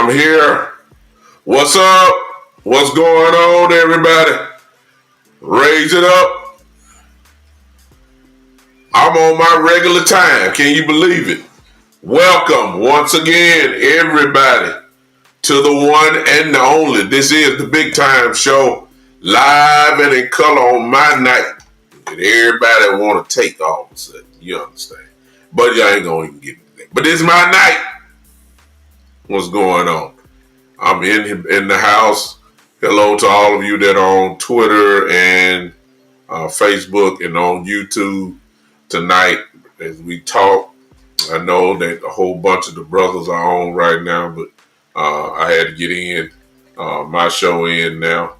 I'm here. What's up? What's going on, everybody? Raise it up. I'm on my regular time. Can you believe it? Welcome once again, everybody, to the one and the only. This is the Big Time Show, live and in color on my night. And everybody want to take all of a sudden. You understand? But y'all ain't going to even get into that. But this is my night. What's going on? I'm in the house. Hello to all of you that are on Twitter and Facebook and on YouTube tonight as we talk. I know that a whole bunch of the brothers are on right now, but I had to get in my show in now.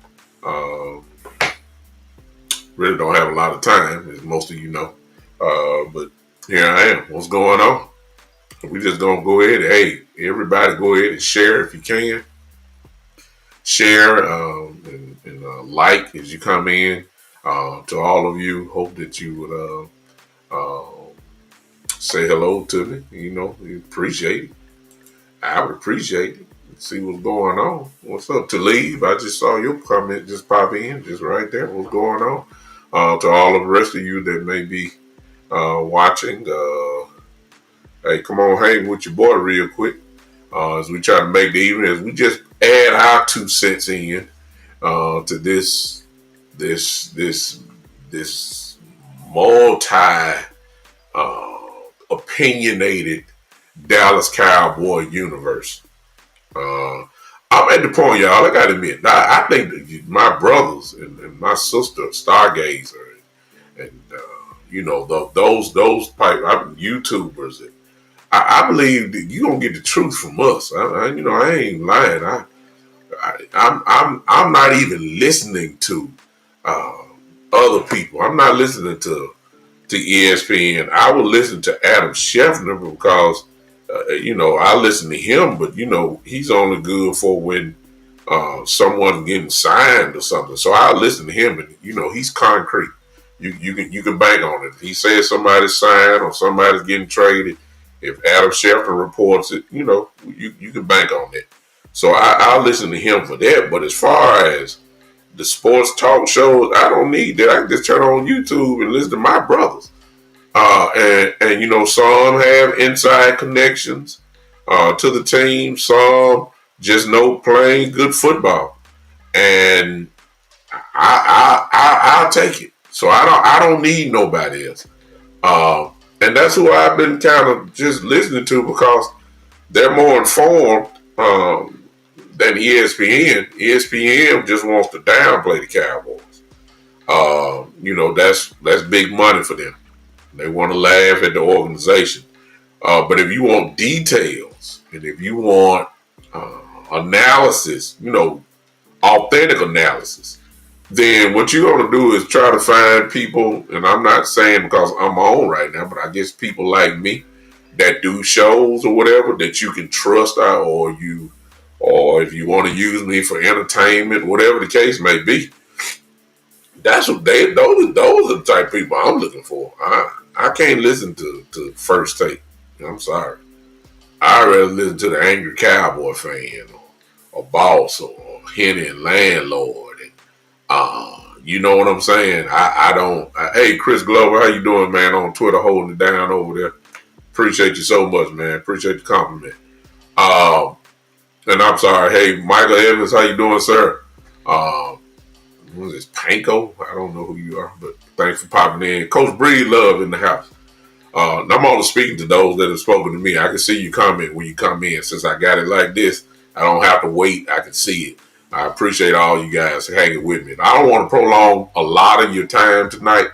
Really don't have a lot of time, as most of you know. But here I am. What's going on? We just gonna go ahead and, hey, everybody go ahead and share if you can. Share and and like as you come in. To all of you, hope that you would say hello to me. We appreciate it. I would appreciate it. See what's going on. What's up, Talib? I just saw your comment just pop in, just right there. What's going on? To all of the rest of you that may be watching, hey, come on, hang with your boy real quick. As we try to make the evening, as we just add our 2 cents in to this multi opinionated Dallas Cowboy universe. I'm at the point, y'all. I gotta admit, I think that my brothers and my sister Stargazer and those pipe YouTubers. I believe that you gonna get the truth from us. I ain't lying. I'm not even listening to other people. I'm not listening to ESPN. I will listen to Adam Schefter because I listen to him, but he's only good for when someone's getting signed or something. So I listen to him, and he's concrete. You can bank on it. If he says somebody's signed or somebody's getting traded, if Adam Schefter reports it, you can bank on it. So I'll listen to him for that. But as far as the sports talk shows, I don't need that. I can just turn on YouTube and listen to my brothers. And some have inside connections to the team. Some just know playing good football, and I'll take it. So I don't need nobody else. And that's who I've been kind of just listening to because they're more informed than ESPN. ESPN just wants to downplay the Cowboys. That's big money for them. They want to laugh at the organization. But if you want details and if you want analysis, authentic analysis, then what you're going to do is try to find people, and I'm not saying because I'm on right now, but I guess people like me that do shows or whatever that you can trust or if you want to use me for entertainment, whatever the case may be. That's what those are the type of people I'm looking for. I can't listen to First Take. I'm sorry. I'd rather listen to the Angry Cowboy fan or Boss or Henny and Landlord. You know what I'm saying? I don't. Hey, Chris Glover, how you doing, man? On Twitter, holding it down over there. Appreciate you so much, man. Appreciate the compliment. And I'm sorry. Hey, Michael Evans, how you doing, sir? What is this, Panko? I don't know who you are, but thanks for popping in. Coach Breed Love in the house. I'm only speaking to those that have spoken to me. I can see you comment when you come in. Since I got it like this, I don't have to wait. I can see it. I appreciate all you guys hanging with me. I don't want to prolong a lot of your time tonight.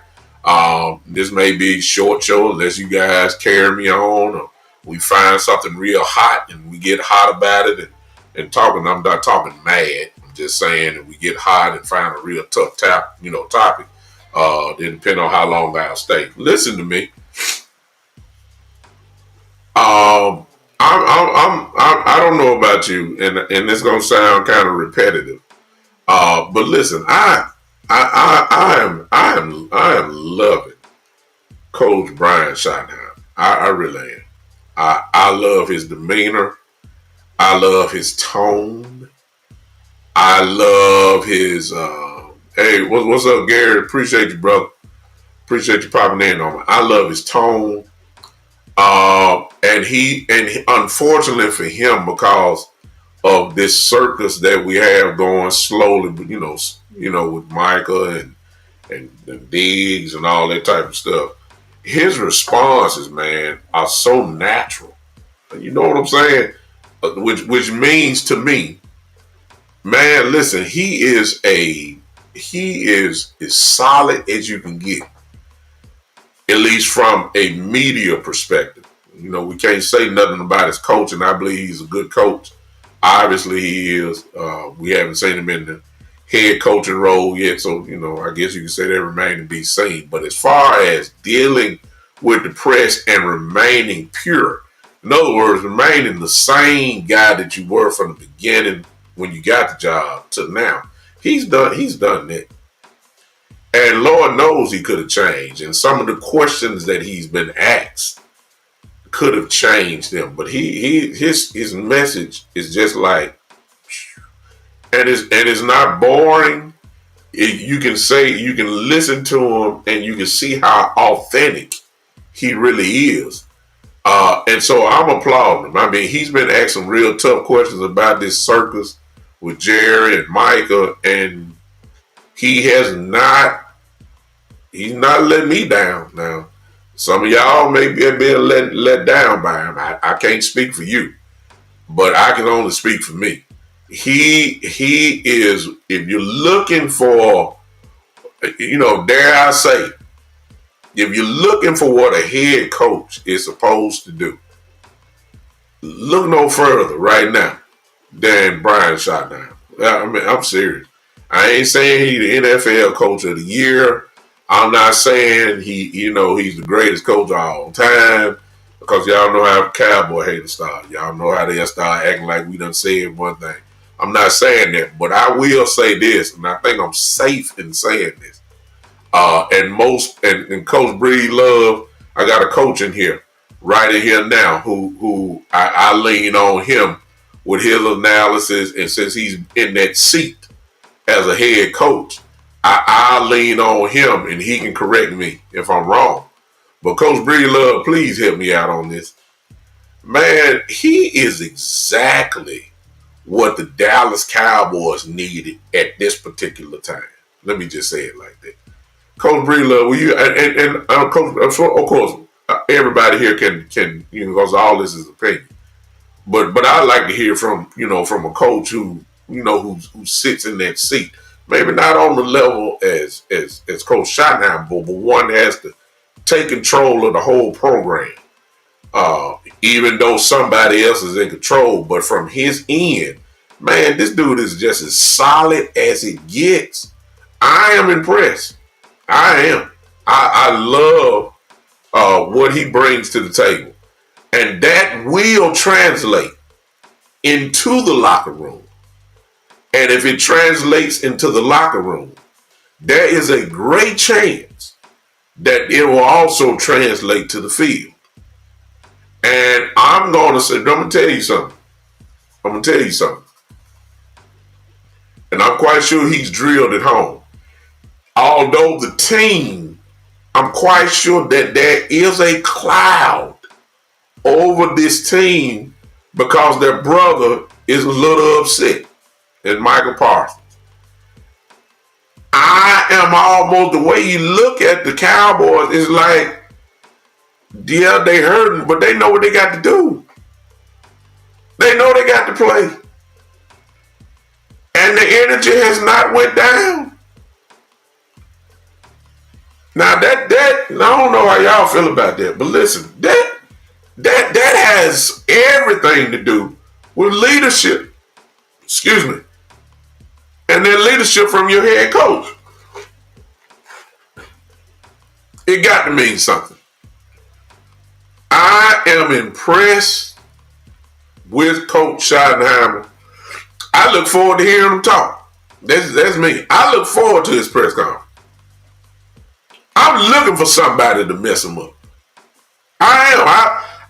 This may be a short show unless you guys carry me on or we find something real hot and we get hot about it and talking. I'm not talking mad. I'm just saying that we get hot and find a real tough topic. Then depending on how long I'll stay. Listen to me. I don't know about you, and it's gonna sound kind of repetitive. But listen, I am loving Coach Brian Schottenheimer. I really am. I love his demeanor. I love his tone. I love his hey, what's up, Gary? Appreciate you, brother. Appreciate you popping in on me. I love his tone. And he unfortunately for him, because of this circus that we have going slowly, with Micah and Diggs and all that type of stuff, his responses, man, are so natural. You know what I'm saying? Which means to me, man, listen, he is as solid as you can get. At least from a media perspective. We can't say nothing about his coaching. I believe he's a good coach. Obviously, he is. We haven't seen him in the head coaching role yet, so, I guess you can say that remains to be seen. But as far as dealing with the press and remaining pure, in other words, remaining the same guy that you were from the beginning when you got the job to now, He's done that. And Lord knows he could have changed. And some of the questions that he's been asked could have changed him. But his message is just like, and it's not boring. You can listen to him and you can see how authentic he really is. And so I'm applauding him. I mean, he's been asked some real tough questions about this circus with Jerry and Micah, and he's not letting me down. Now, some of y'all may be let down by him. I can't speak for you, but I can only speak for me. He is, if you're looking for, dare I say, if you're looking for what a head coach is supposed to do, look no further right now than Brian Schottenheimer. I mean, I'm serious. I ain't saying he's the NFL coach of the year. I'm not saying he's the greatest coach of all time, because y'all know how Cowboy haters start. Y'all know how they start acting like we done said one thing. I'm not saying that, but I will say this, and I think I'm safe in saying this. And Coach Breed Love, I got a coach in here, right in here now, who I lean on him with his analysis, and since he's in that seat as a head coach, I lean on him, and he can correct me if I'm wrong. But Coach Breed Love, please help me out on this. Man, he is exactly what the Dallas Cowboys needed at this particular time. Let me just say it like that. Coach Breedlove, will you and Coach, of course, everybody here can because all this is opinion. But I like to hear from a coach who sits in that seat. Maybe not on the level as Coach Schottenheimer, but one has to take control of the whole program. Even though somebody else is in control, but from his end, man, this dude is just as solid as it gets. I am impressed. I am. I love what he brings to the table. And that will translate into the locker room. And if it translates into the locker room, there is a great chance that it will also translate to the field. And I'm going to tell you something. And I'm quite sure he's drilled at home. Although the team, I'm quite sure that there is a cloud over this team because their brother is a little upset, and Michael Parsons. I am almost, the way you look at the Cowboys is like, yeah, they hurting, but they know what they got to do. They know they got to play. And the energy has not went down. Now that I don't know how y'all feel about that, but listen, that has everything to do with leadership. Excuse me. And then leadership from your head coach. It got to mean something. I am impressed with Coach Schottenheimer. I look forward to hearing him talk. That's me. I look forward to his press conference. I'm looking for somebody to mess him up. I am.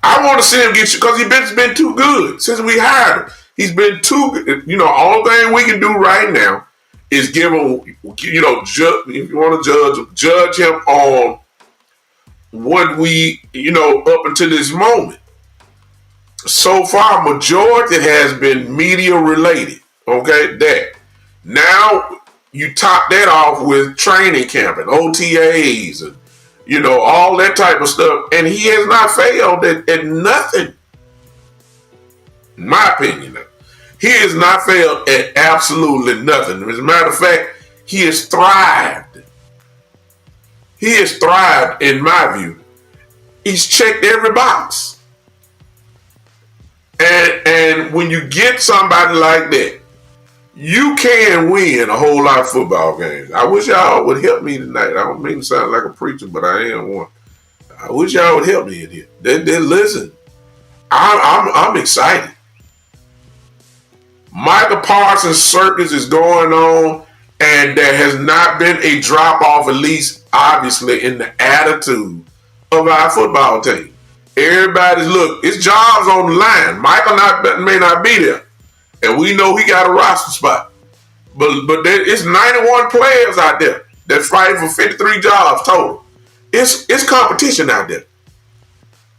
I want to see him get you because he's been too good since we hired him. He's been too good. All thing we can do right now is give him, if you want to judge him on what we, up until this moment. So far, majority has been media related. Okay, that. Now you top that off with training camp and OTAs and all that type of stuff, and he has not failed at nothing. In my opinion, he has not failed at absolutely nothing. As a matter of fact, he has thrived. He has thrived, in my view. He's checked every box. And when you get somebody like that, you can win a whole lot of football games. I wish y'all would help me tonight. I don't mean to sound like a preacher, but I am one. I wish y'all would help me in here. Listen, I'm excited. Michael Parsons circus is going on, And there has not been a drop off, at least obviously, in the attitude of our football team. Everybody's look, it's jobs on the line. Michael may not be there, and we know he got a roster spot. But it's 91 players out there that's fighting for 53 jobs total. It's competition out there.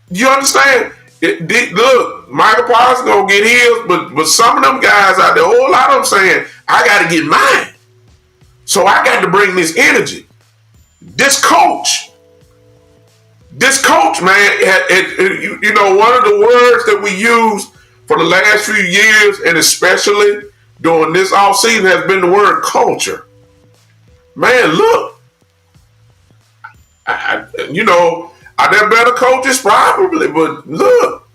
You understand? Look, Michael Parsons gonna get his, but some of them guys out there, a whole lot of them saying, I got to get mine. So I got to bring this energy. This coach, man, you know, one of the words that we use for the last few years, and especially during this offseason, has been the word culture. Man, look, you know, are there better coaches? Probably, but look,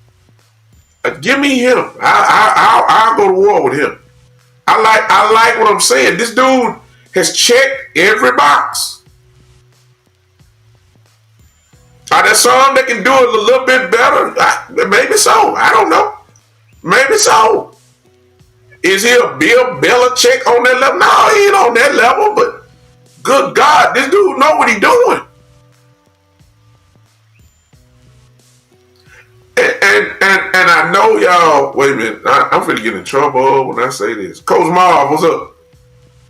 give me him. I'll go to war with him. I like what I'm saying. This dude has checked every box. Are there some that can do it a little bit better? Maybe so. I don't know. Maybe so. Is he a Bill Belichick on that level? No, he ain't on that level, but good God, this dude know what he's doing. And I know y'all, wait a minute, I'm finna get in trouble when I say this. Coach Marv, what's up?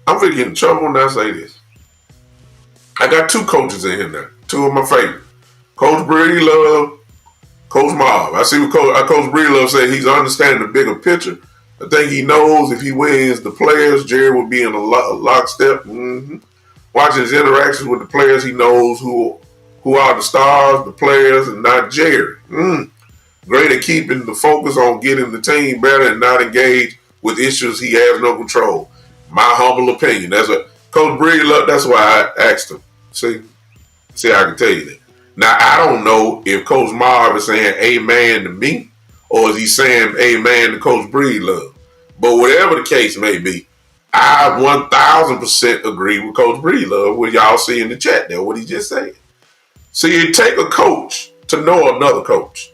I'm finna get in trouble when I say this. I got two coaches in here now, two of my favorites. Coach Brady Love, Coach Marv. I see what Coach Brady Love said. He's understanding the bigger picture. I think he knows if he wins the players, Jerry will be in a lockstep. Watching his interactions with the players, he knows who are the stars, the players, and not Jerry. Great at keeping the focus on getting the team better and not engage with issues he has no control. My humble opinion. That's what Coach Brady Love. That's why I asked him. See, I can tell you that. Now I don't know if Coach Marv is saying amen to me, or is he saying amen to Coach Brady Love. But whatever the case may be, I 1,000% agree with Coach Brady Love. What y'all see in the chat there, what he just said. See, it take a coach to know another coach.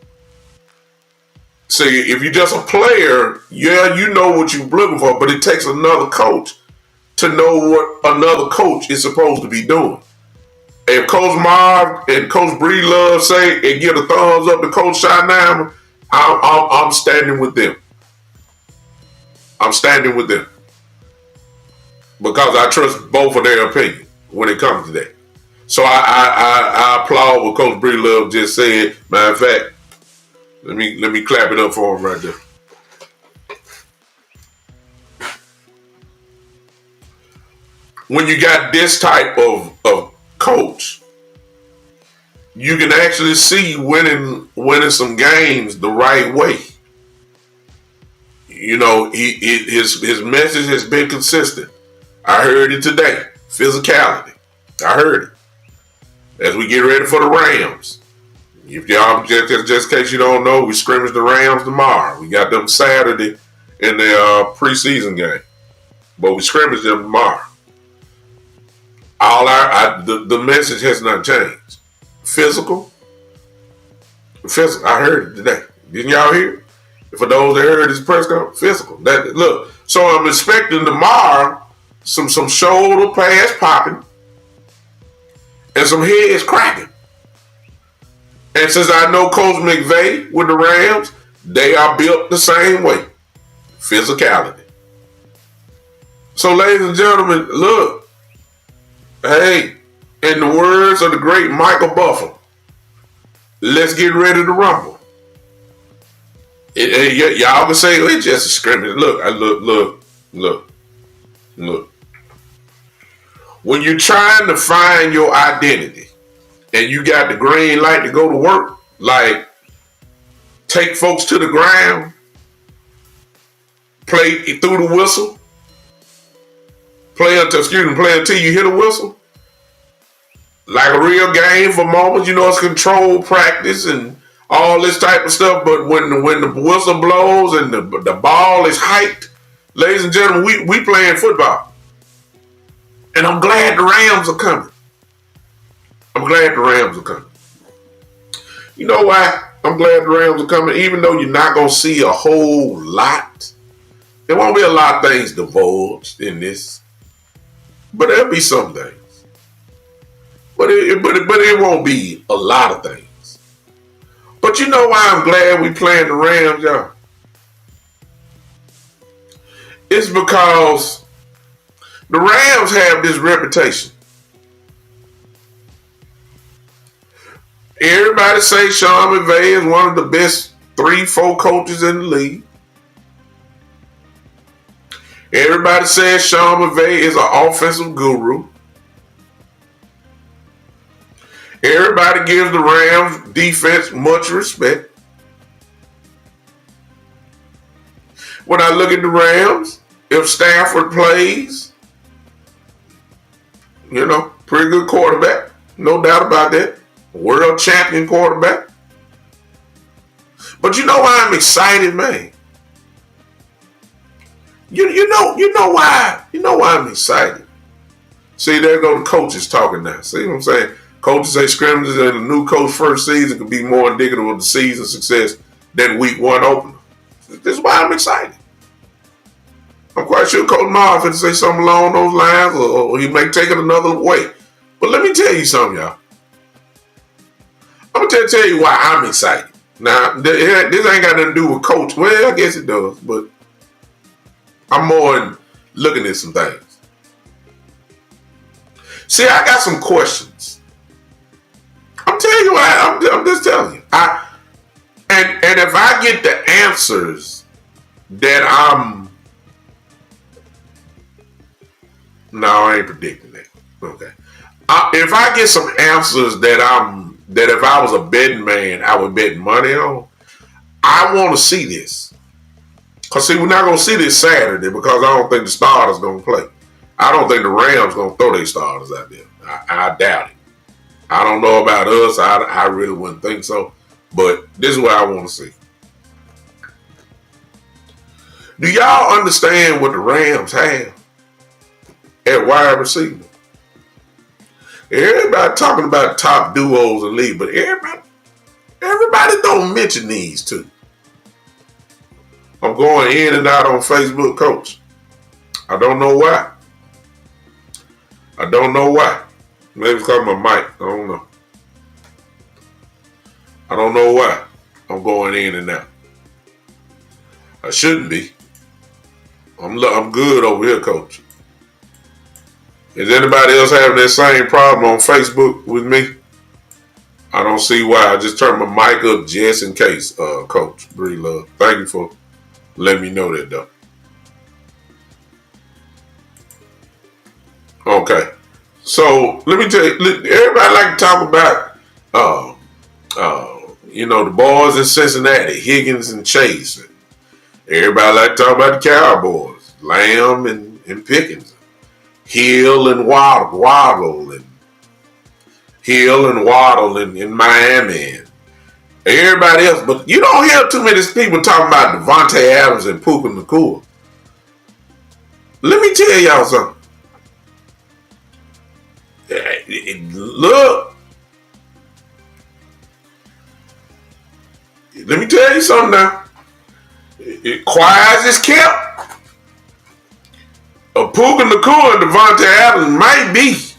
See, if you're just a player, yeah, you know what you're looking for, but it takes another coach to know what another coach is supposed to be doing. If Coach Marv and Coach Bree Love say and give a thumbs up to Coach Shynam, I'm standing with them. I'm standing with them. Because I trust both of their opinion when it comes to that. So I applaud what Coach Bree Love just said. Matter of fact, let me clap it up for him right there. When you got this type of coach, you can actually see winning some games the right way. You know, his message has been consistent. I heard it today. Physicality. I heard it. As we get ready for the Rams. If y'all, just in case you don't know, we scrimmage the Rams tomorrow. We got them Saturday in the preseason game. But we scrimmage them tomorrow. The message has not changed. Physical. I heard it today. Didn't y'all hear it? For those that heard this press conference, physical. Look, so I'm expecting tomorrow some shoulder pads popping and some heads cracking. And since I know Coach McVay with the Rams, they are built the same way. Physicality. So, ladies and gentlemen, look. Hey, in the words of the great Michael Buffer, let's get ready to rumble. Y'all can say it's just a scrimmage. Look. When you're trying to find your identity and you got the green light to go to work, like take folks to the ground, play through the whistle, play until you hear the whistle. Like a real game for moments, you know, it's controlled practice and all this type of stuff. But when the whistle blows and the ball is hyped, ladies and gentlemen, we playing football. And I'm glad the Rams are coming. You know why I'm glad the Rams are coming? Even though you're not going to see a whole lot, there won't be a lot of things divulged in this. But there'll be some things. But it won't be a lot of things. But you know why I'm glad we playing the Rams, y'all? It's because the Rams have this reputation. Everybody say Sean McVay is one of the best 3-4 coaches in the league. Everybody says Sean McVay is an offensive guru. Everybody gives the Rams defense much respect. When I look at the Rams, if Stafford plays, pretty good quarterback. No doubt about that. World champion quarterback. But you know why I'm excited, man? You know why? You know why I'm excited? See, there go the coaches talking now. See what I'm saying? Coaches say scrimmages in a new coach first season could be more indicative of the season success than week 1 opener. This is why I'm excited. I'm quite sure Coach Marvin say something along those lines, or he may take it another way. But let me tell you something, y'all. I'm going to tell you why I'm excited. Now, this ain't got nothing to do with coach. Well, I guess it does, but I'm more looking at some things. See, I got some questions. I'm telling you why. I'm just telling you. And if I get the answers that I ain't predicting that. Okay. If I get some answers that if I was a betting man, I would bet money on, I want to see this. Because, see, we're not going to see this Saturday because I don't think the starters going to play. I don't think the Rams going to throw their starters out there. I doubt it. I don't know about us. I really wouldn't think so. But this is what I want to see. Do y'all understand what the Rams have at wide receiver? Everybody talking about top duos in the league, but everybody don't mention these two. I'm going in and out on Facebook, Coach. I don't know why. Maybe it's because of my mic. I don't know. I don't know why I'm going in and out. I shouldn't be. I'm good over here, Coach. Is anybody else having that same problem on Facebook with me? I don't see why. I just turned my mic up just in case, Coach. Bree Love. Thank you for letting me know that, though. Okay. So, let me tell you, everybody like to talk about, the boys in Cincinnati, Higgins and Chase. Everybody like to talk about the Cowboys, Lamb and Pickens. Hill and Waddle in Miami and everybody else. But you don't hear too many people talking about Devontae Adams and Puka Nacua. Let me tell y'all something. Look. Let me tell you something now. Quiet as it's kept. Puka Nacua and Devontae Adams might be.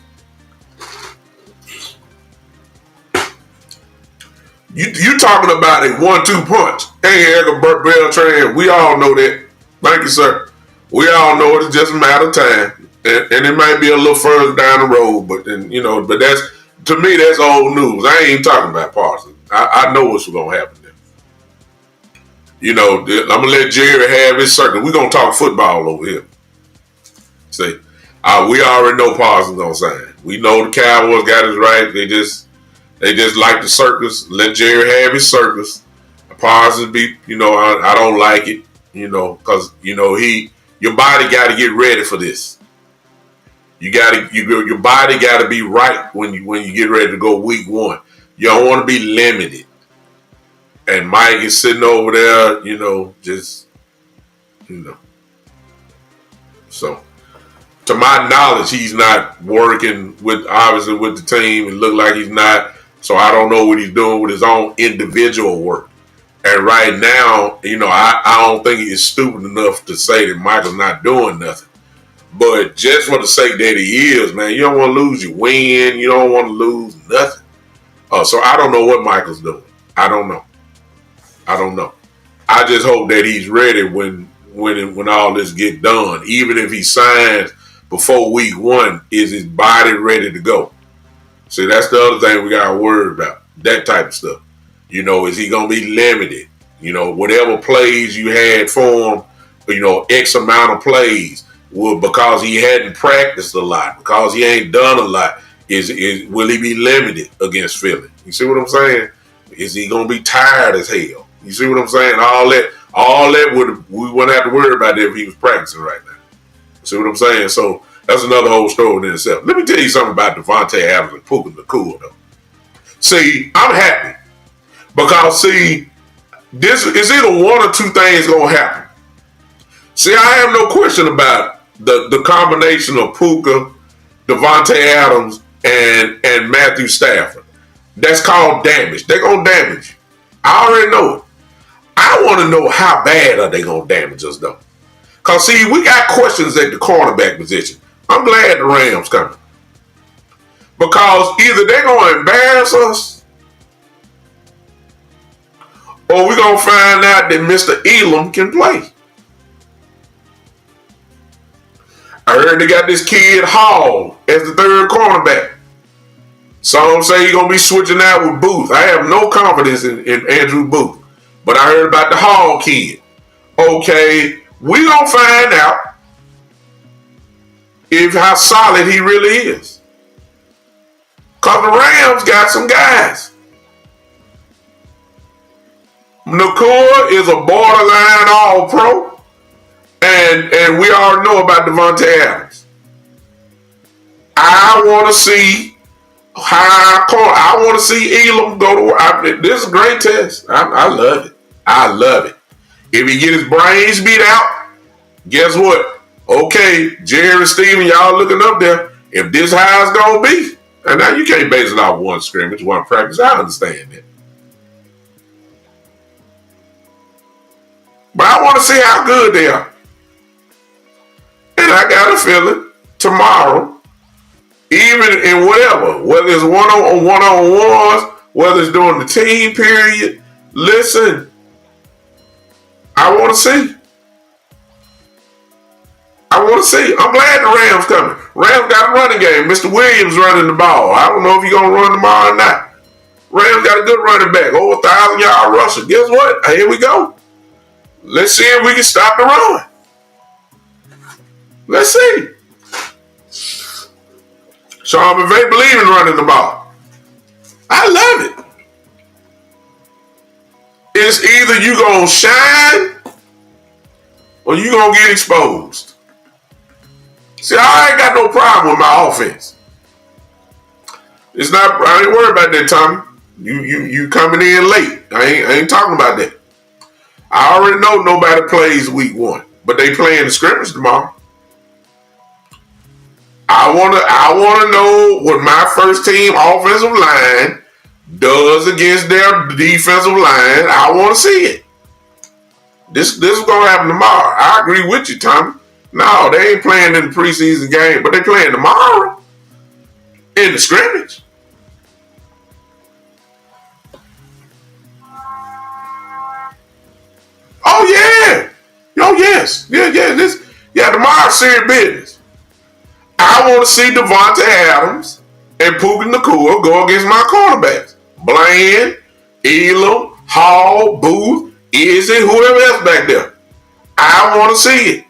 You talking about a 1-2 punch. Hey, Egbert Beltran, we all know that. Thank you, sir. We all know it's just a matter of time. And it might be a little further down the road, but that's, to me, that's old news. I ain't even talking about Parsons. I know what's going to happen there. I'm going to let Jerry have his circle. We're going to talk football over here. See, we already know Parsons gonna sign. We know the Cowboys got it right. They just like the circus. Let Jerry have his circus. Parsons be, I don't like it, because your body got to get ready for this. Your body got to be right when you get ready to go week 1. You don't want to be limited. And Mike is sitting over there, So, to my knowledge, he's not working obviously with the team. It looked like he's not. So I don't know what he's doing with his own individual work. And right now, I don't think he is stupid enough to say that Michael's not doing nothing. But just for the sake that he is, man, you don't want to lose, you win. You don't want to lose nothing. So I don't know what Michael's doing. I don't know. I just hope that he's ready when all this get done. Even if he signs before week 1, is his body ready to go? See, that's the other thing we got to worry about. That type of stuff. Is he going to be limited? Whatever plays you had for him, X amount of plays, because he hadn't practiced a lot, because he ain't done a lot, will he be limited against Philly? You see what I'm saying? Is he going to be tired as hell? You see what I'm saying? All that we wouldn't have to worry about that if he was practicing right now. See what I'm saying? So that's another whole story in itself. Let me tell you something about Devontae Adams and Puka Nacua, though. See, I'm happy because, this is either one or two things going to happen. See, I have no question about the combination of Puka, Devontae Adams, and Matthew Stafford. That's called damage. They're going to damage you. I already know it. I want to know how bad are they going to damage us, though. Because, we got questions at the cornerback position. I'm glad the Rams coming. Because either they're going to embarrass us, or we're going to find out that Mr. Elam can play. I heard they got this kid Hall as the third cornerback. Some say he's going to be switching out with Booth. I have no confidence in Andrew Booth. But I heard about the Hall kid. Okay, we're going to find out how solid he really is. Because the Rams got some guys. Nacua is a borderline all-pro. And we already know about Devontae Adams. I want to see I want to see Elam go to work. This is a great test. I love it. I love it. If he get his brains beat out, guess what? Okay, Jerry and Steven, y'all looking up there. If this how it's going to be, and now you can't base it off one scrimmage, one practice. I understand that. But I want to see how good they are. And I got a feeling tomorrow, even in whatever, whether it's one-on-ones, whether it's during the team period, listen, I want to see. I'm glad the Rams coming. Rams got a running game. Mr. Williams running the ball. I don't know if he's going to run tomorrow or not. Rams got a good running back, over 1,000-yard rusher. Guess what? Here we go. Let's see if we can stop the run. Let's see. Sean McVay believe in running the ball. I love it. It's either you going to shine or you going to get exposed. See, I ain't got no problem with my offense. It's not, I ain't worried about that, Tommy. You coming in late. I ain't talking about that. I already know nobody plays week 1, but they playing the scrimmage tomorrow. I wanna know what my first team offensive line does against their defensive line. I want to see it. This is gonna happen tomorrow. I agree with you, Tommy. No, they ain't playing in the preseason game, but they playing tomorrow in the scrimmage. Oh yeah. Oh yes. Yeah, tomorrow's serious business. I want to see Devontae Adams and Puka Nacua go against my quarterbacks. Bland, Elam, Hall, Booth, Izzy, whoever else back there. I want to see it.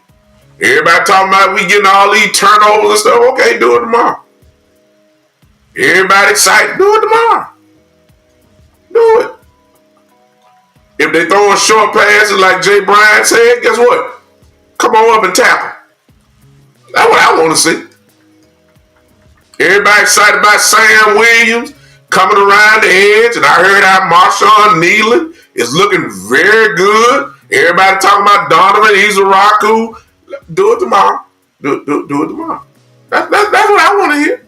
Everybody talking about we getting all these turnovers and stuff. Okay, do it tomorrow. Everybody excited. Do it tomorrow. Do it. If they throwing short passes like Jay Bryant said, guess what? Come on up and tackle. That's what I want to see. Everybody excited about Sam Williams coming around the edge, and I heard how Marshawn Nealon is looking very good. Everybody talking about Donovan Izaraku. Do it tomorrow. Do it tomorrow. That's what I want to hear.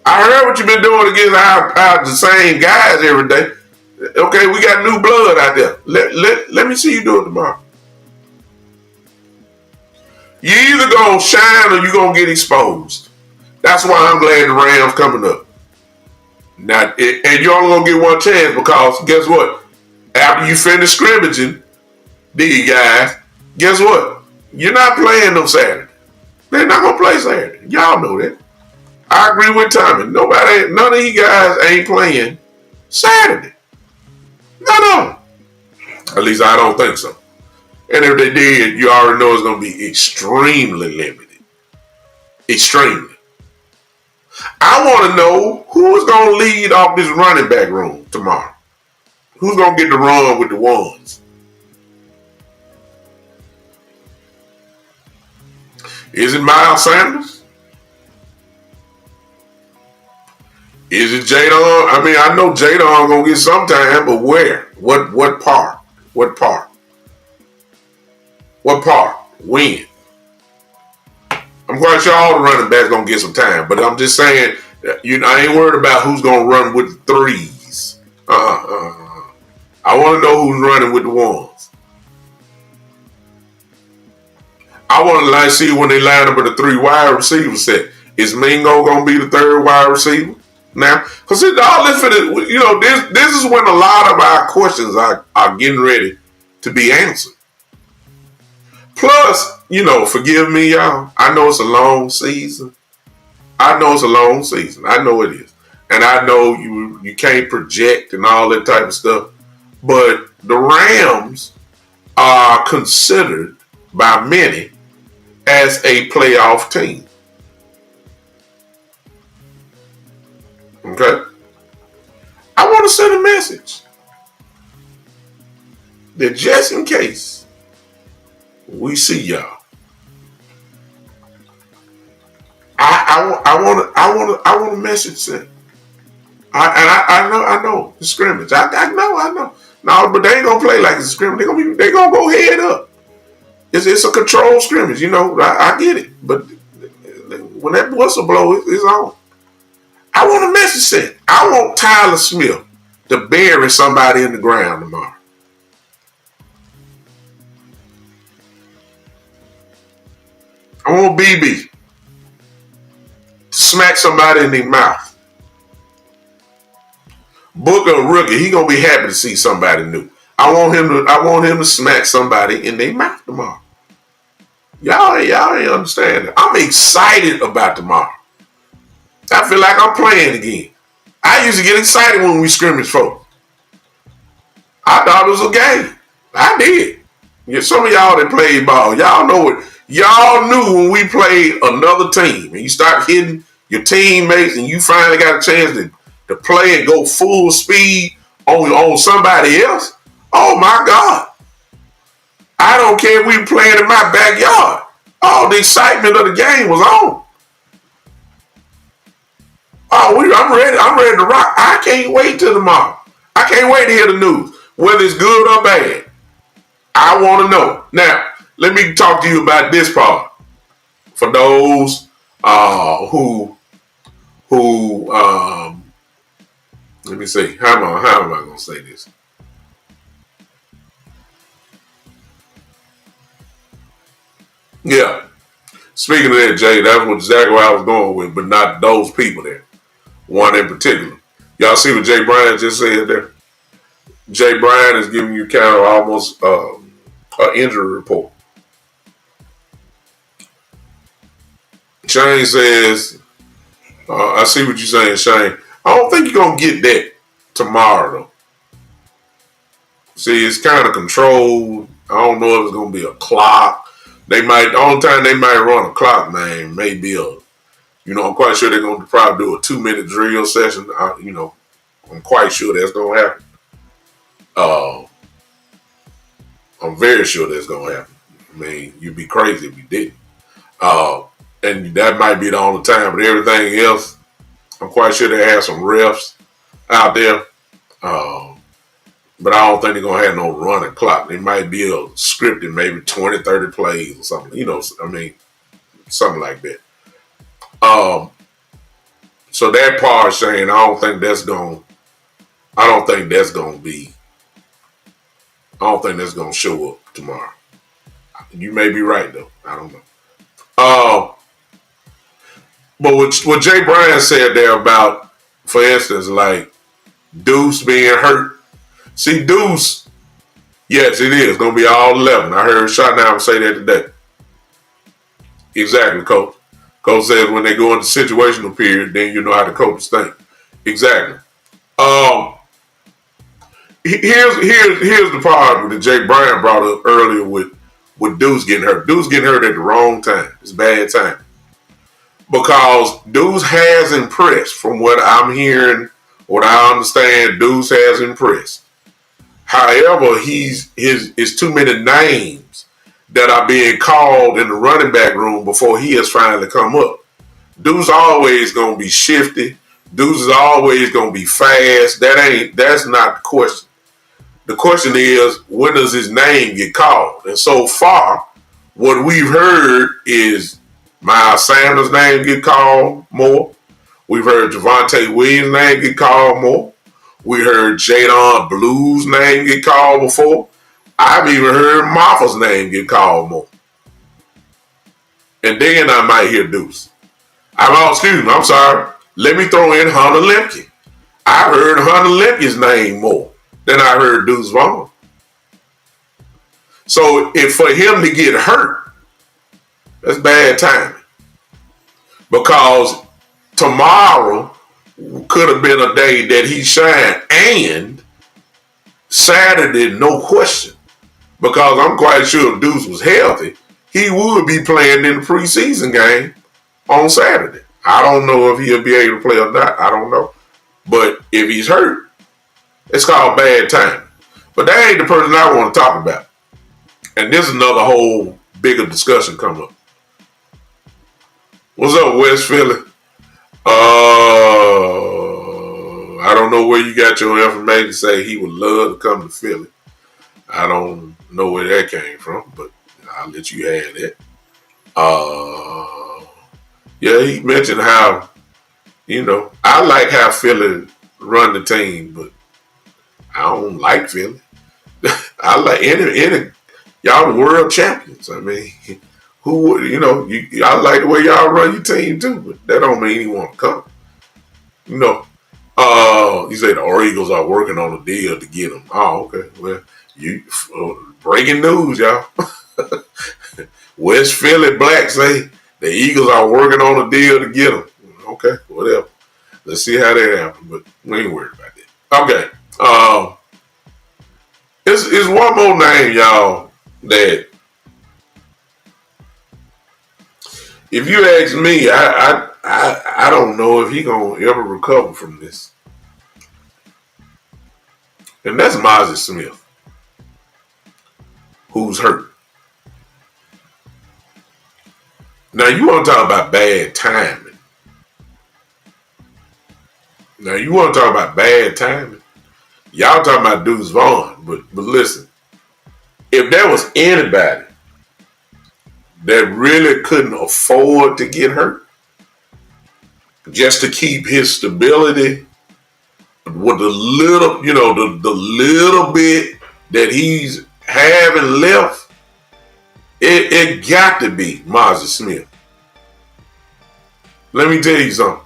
I heard what you've been doing against our the same guys every day. Okay, we got new blood out there. Let me see you do it tomorrow. You either gonna shine or you gonna get exposed. That's why I'm glad the Rams coming up. Now, and you only gonna get one chance because guess what? After you finish scrimmaging, these guys, guess what? You're not playing them Saturday. They're not gonna play Saturday. Y'all know that. I agree with Tommy. None of you guys ain't playing Saturday. None of them. At least I don't think so. And if they did, you already know it's gonna be extremely limited. Extremely. I want to know who's gonna lead off this running back room tomorrow. Who's gonna get the run with the ones? Is it Miles Sanders? Is it Jadon? I mean, I know Jadon gonna get some time, but where? What part? What part? What part? When? I'm quite sure all the running backs gonna get some time, but I'm just saying, I ain't worried about who's gonna run with the threes. I want to know who's running with the ones. I want to see when they line up with the 3 wide receiver set. Is Mingo gonna be the 3rd wide receiver now? Because all this for the, this is when a lot of our questions are getting ready to be answered. Plus, forgive me, y'all. I know it's a long season. I know it is. And I know you can't project and all that type of stuff. But the Rams are considered by many as a playoff team. Okay? I want to send a message that just in case we see y'all, I want a message sent. I know the scrimmage. I know. No, but they ain't gonna play like it's a scrimmage. They gonna go head up. It's a controlled scrimmage. I get it. But when that whistle blows, it's on. I want a message sent. I want Tyler Smith to bury somebody in the ground tomorrow. I want BB to smack somebody in their mouth. Booker a rookie, he gonna be happy to see somebody new. I want him to smack somebody in their mouth tomorrow. Y'all ain't understanding. I'm excited about tomorrow. I feel like I'm playing again. I used to get excited when we scrimmage folks. I thought it was a game. I did. Some of y'all that played ball, y'all know it. Y'all knew when we played another team and you start hitting your teammates and you finally got a chance to play and go full speed on somebody else. Oh my God. I don't care if we were playing in my backyard. All the excitement of the game was on. I'm ready to rock. I can't wait till tomorrow. I can't wait to hear the news, whether it's good or bad. I want to know. Now, let me talk to you about this part. For those who let me see. How am I going to say this? Yeah. Speaking of that, Jay, that's exactly what I was going with, but not those people there. One in particular. Y'all see what Jay Bryan just said there? Jay Bryan is giving you kind of almost an injury report. Shane says, I see what you're saying, Shane. I don't think you're going to get that tomorrow, though. See, it's kind of controlled. I don't know if it's going to be a clock. The only time they might run a clock, man, maybe I'm quite sure they're going to probably do a 2-minute drill session. I'm quite sure that's going to happen. I'm very sure that's going to happen. I mean, you'd be crazy if you didn't. And that might be the only time, but everything else, I'm quite sure they have some refs out there. But I don't think they're going to have no running clock. They might be scripted maybe 20, 30 plays or something. Something like that. So that part, Shane, I don't think that's going to show up tomorrow. You may be right, though. I don't know. Uh, but what Jay Bryan said there about, for instance, like Deuce being hurt. See, Deuce, yes, it is going to be all 11. I heard Shotdown say that today. Exactly, Coach. Coach says when they go into situational period, then you know how the coaches think. Exactly. Here's the problem that Jay Bryan brought up earlier with Deuce getting hurt. Deuce getting hurt at the wrong time. It's bad time. Because Deuce has impressed, from what I'm hearing, what I understand, Deuce has impressed. However, it's too many names that are being called in the running back room before he has finally come up. Deuce always gonna be shifty. Deuce is always gonna be fast. That's not the question. The question is, when does his name get called? And so far, what we've heard is Miles Sanders' name get called more. We've heard Javonte Williams' name get called more. We heard Jadon Blue's name get called before. I've even heard Maffa's name get called more. And then I might hear Deuce. I'm sorry. Let me throw in Hunter Lemke. I heard Hunter Lemke's name more than I heard Deuce Vaughn. So if for him to get hurt, that's bad timing. Because tomorrow could have been a day that he shined, and Saturday, no question. Because I'm quite sure if Deuce was healthy, he would be playing in the preseason game on Saturday. I don't know if he'll be able to play or not. I don't know. But if he's hurt, it's called bad timing. But that ain't the person I want to talk about. And this is another whole bigger discussion coming up. What's up, West Philly? I don't know where you got your information to say he would love to come to Philly. I don't know where that came from, but I'll let you have that. Yeah, he mentioned how, I like how Philly run the team, but I don't like Philly. I like any y'all the world champions. I mean, I like the way y'all run your team too, but that don't mean he want to come. You say the Eagles are working on a deal to get him. Oh, okay. Well, breaking news, y'all. West Philly Black say the Eagles are working on a deal to get him. Okay, whatever. Let's see how that happens, but we ain't worried about that. Okay. It's one more name, y'all, that if you ask me, I don't know if he gonna ever recover from this. And that's Mazi Smith, who's hurt. Now you want to talk about bad timing. Y'all talking about Deuce Vaughn, but listen, if there was anybody that really couldn't afford to get hurt, just to keep his stability with the little, the little bit that he's having left, it got to be Mazi Smith. Let me tell you something.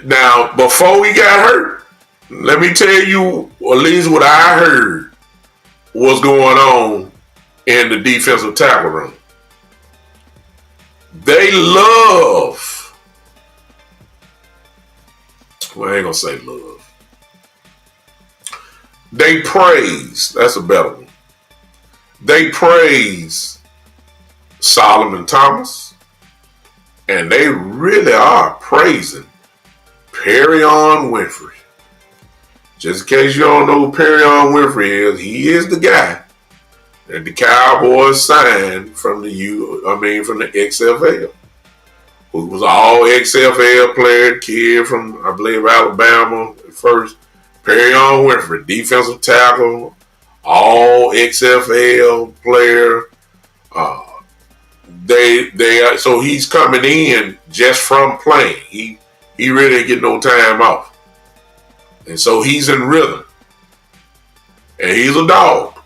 Now, before he got hurt, let me tell you at least what I heard was going on in the defensive tackle room. They love, well, I ain't gonna say love. They praise, that's a better one. They praise Solomon Thomas, and they really are praising Perion Winfrey. Just in case you don't know who Perion Winfrey is, he is the guy that the Cowboys signed from the XFL. Who was an all XFL player, kid from, I believe, Alabama at first. Perion Winfrey, defensive tackle, all XFL player. So he's coming in just from playing. He really didn't get no time off. And so he's in rhythm. And he's a dog.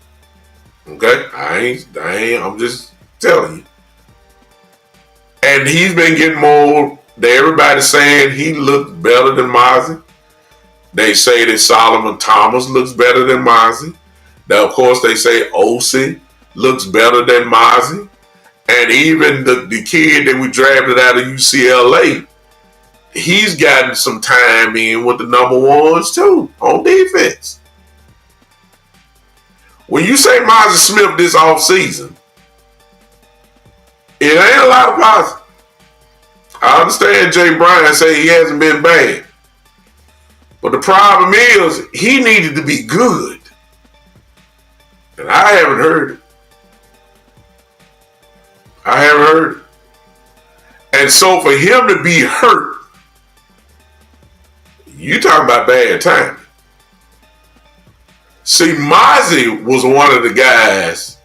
Okay, I'm just telling you. And he's been getting more. Everybody's saying he looks better than Mazi. They say that Solomon Thomas looks better than Mazi. Now, of course, they say Osi looks better than Mazi. And even the kid that we drafted out of UCLA, he's gotten some time in with the number ones too on defense. When you say Mazi Smith this offseason, it ain't a lot of positive. I understand Jay Bryant say he hasn't been bad. But the problem is he needed to be good. And I haven't heard it. I haven't heard it. And so for him to be hurt, you talking about bad timing. See, Mazi was one of the guys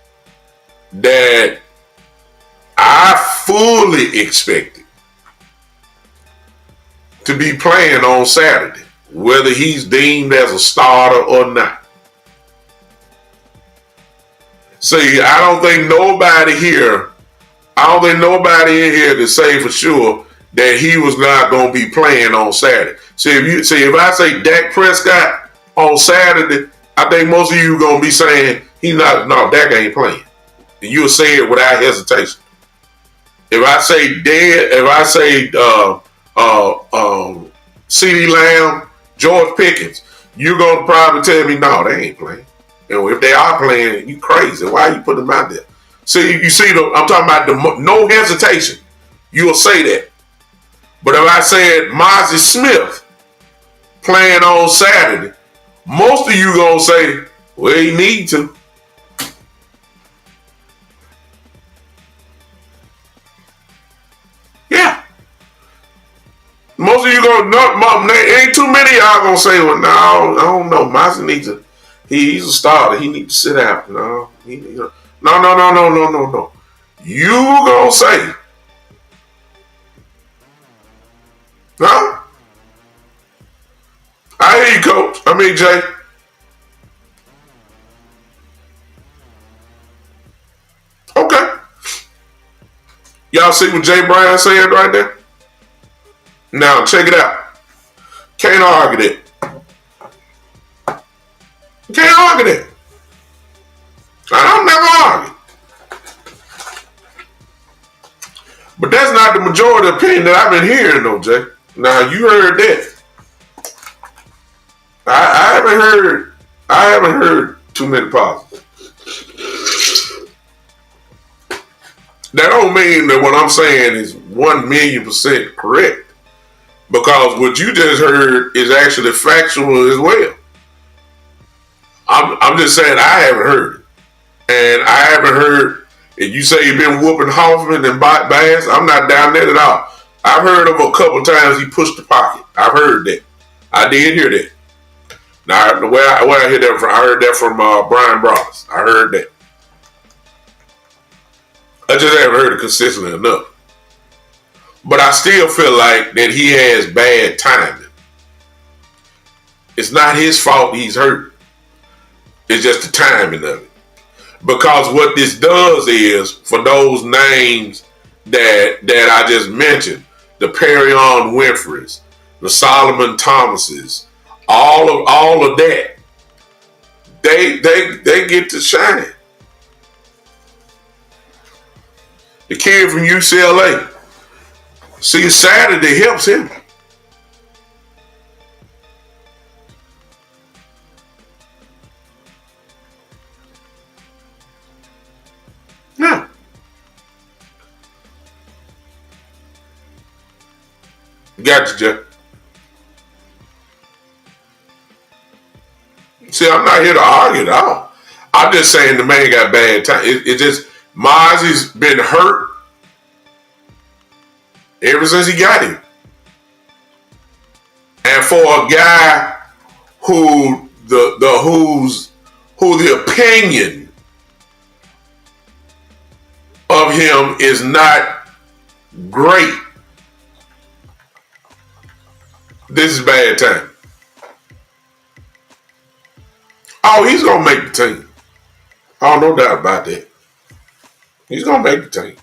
that I fully expected to be playing on Saturday, whether he's deemed as a starter or not. See, I don't think nobody in here to say for sure that he was not going to be playing on Saturday. If I say Dak Prescott on Saturday, I think most of you are going to be saying Dak ain't playing. And you'll say it without hesitation. If I say CeeDee Lamb, George Pickens, you're going to probably tell me, no, they ain't playing. And if they are playing, you crazy. Why you put them out there? See, I'm talking about no hesitation. You'll say that. But if I said Mazi Smith playing on Saturday, most of you going to say, well, he need to. Yeah. Most of you ain't too many of y'all going to say, well, no, I don't know. Mazi needs to. He's a starter. He needs to sit out. No. No. You gonna say, no? I hear you, Coach. Jay. Okay. Y'all see what Jay Bryan said right there? Now, check it out. Can't argue that. Can't argue that. I'll never argue. But that's not the majority opinion that I've been hearing, though, Jay. Now, you heard that. I haven't heard too many positives. That don't mean that what I'm saying is 1,000,000% correct. Because what you just heard is actually factual as well. I'm just saying I haven't heard it. And I haven't heard, if you say you've been whooping Hoffman and Bass, I'm not down there at all. I've heard of a couple times he pushed the pocket. I've heard that. I did hear that. Now, where I hear that from, I heard that from Brian Broaddus. I heard that. I just haven't heard it consistently enough. But I still feel like that he has bad timing. It's not his fault he's hurt. It's just the timing of it. Because what this does is, for those names that I just mentioned, the Perion Winfreys, the Solomon Thomases, all of that, they get to shine. The kid from UCLA, see, Saturday helps him. Yeah. Got you, Jeff. See, I'm not here to argue at all. I'm just saying the man got bad time. It just, Mazi's been hurt ever since he got here. And for a guy who the opinion of him is not great, this is bad time. Oh, he's gonna make the team. Oh, no doubt about that. He's gonna make the team.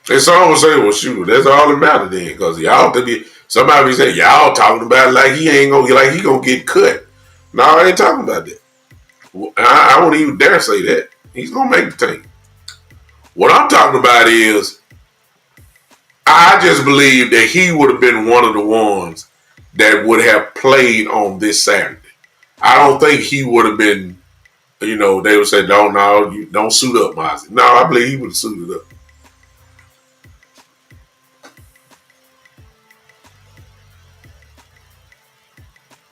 And some will say, well, shoot, that's all that matters then, because y'all somebody be saying y'all talking about it like he gonna get cut. No, I ain't talking about that. I won't even dare say that. He's gonna make the team. What I'm talking about is, I just believe that he would have been one of the ones that would have played on this Saturday. I don't think he would have been, they would say, no, you don't suit up, Mazi. No, I believe he would have suited up.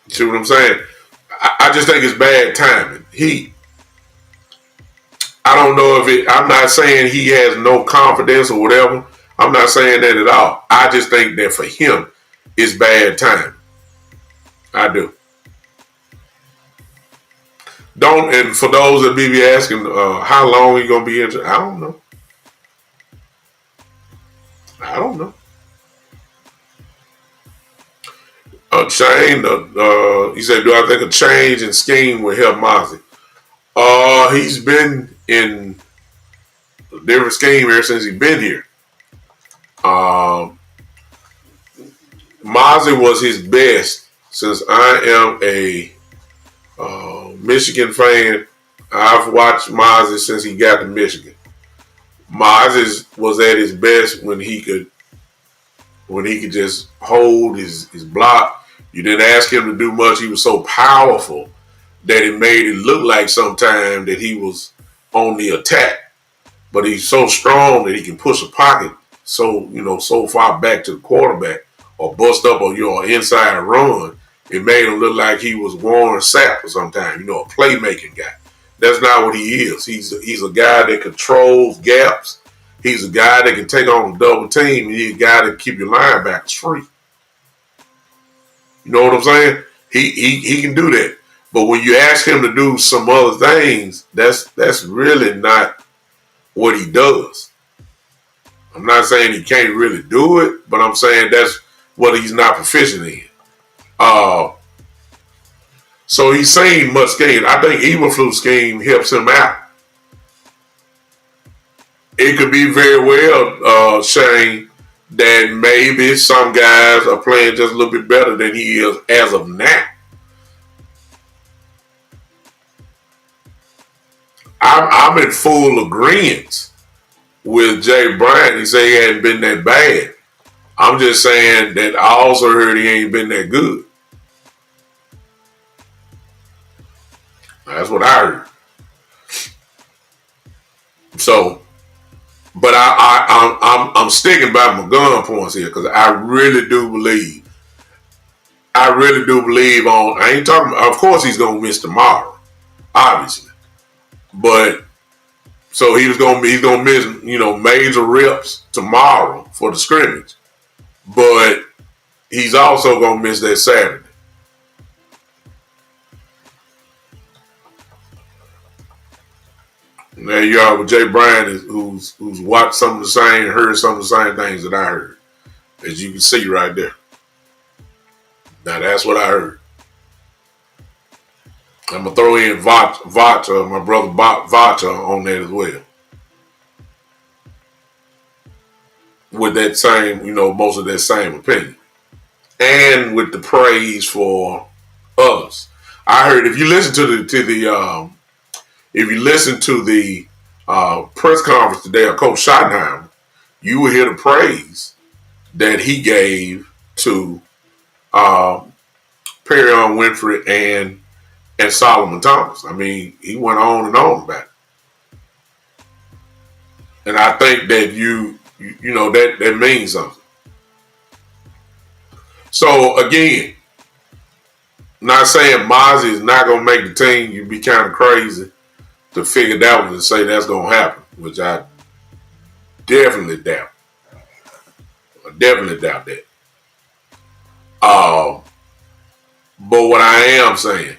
See what I'm saying? I just think it's bad timing. I don't know I'm not saying he has no confidence or whatever. I'm not saying that at all. I just think that for him, it's bad timing. I do. And for those that be asking how long he gonna be injured, I don't know. Shane, he said, do I think a change in scheme will help Mazi? He's been in a different scheme ever since he's been here. Mazi was his best since I am a Michigan fan. I've watched Mazi since he got to Michigan. Mazi was at his best when he could just hold his block. You didn't ask him to do much. He was so powerful that it made it look like sometimes that he was on the attack. But he's so strong that he can push a pocket so far back to the quarterback or bust up on your inside run. It made him look like he was Warren Sapp or sometimes, a playmaking guy. That's not what he is. He's a guy that controls gaps. He's a guy that can take on a double team, and he's a guy that keep your linebackers free. You know what I'm saying? He can do that. But when you ask him to do some other things, that's really not what he does. I'm not saying he can't really do it, but I'm saying that's what he's not proficient in. So he's seen much scheme. I think Eberflus scheme helps him out. It could be very well, Shane, that maybe some guys are playing just a little bit better than he is as of now. I'm in full agreement with Jay Bryant. He said he hadn't been that bad. I'm just saying that I also heard he ain't been that good. That's what I heard. So, but I'm sticking by my gun points here because I really do believe on. I ain't talking. Of course, he's gonna miss tomorrow, obviously, but so he's gonna miss major reps tomorrow for the scrimmage, but he's also gonna miss that Saturday. There you are with Jay Bryant, who's watched some of the same, heard some of the same things that I heard, as you can see right there. Now that's what I heard. I'm gonna throw in Vacha, my brother Vacha, on that as well. With that same, most of that same opinion, and with the praise for others. I heard if you listen to the press conference today of Coach Schottenheimer, you will hear the praise that he gave to Perrion Winfrey and Solomon Thomas. I mean, he went on and on about it. And I think that that means something. So again, not saying Mazi is not gonna make the team. You'd be kind of crazy to figure that one and say that's gonna happen, which I definitely doubt. I definitely doubt that. But what I am saying,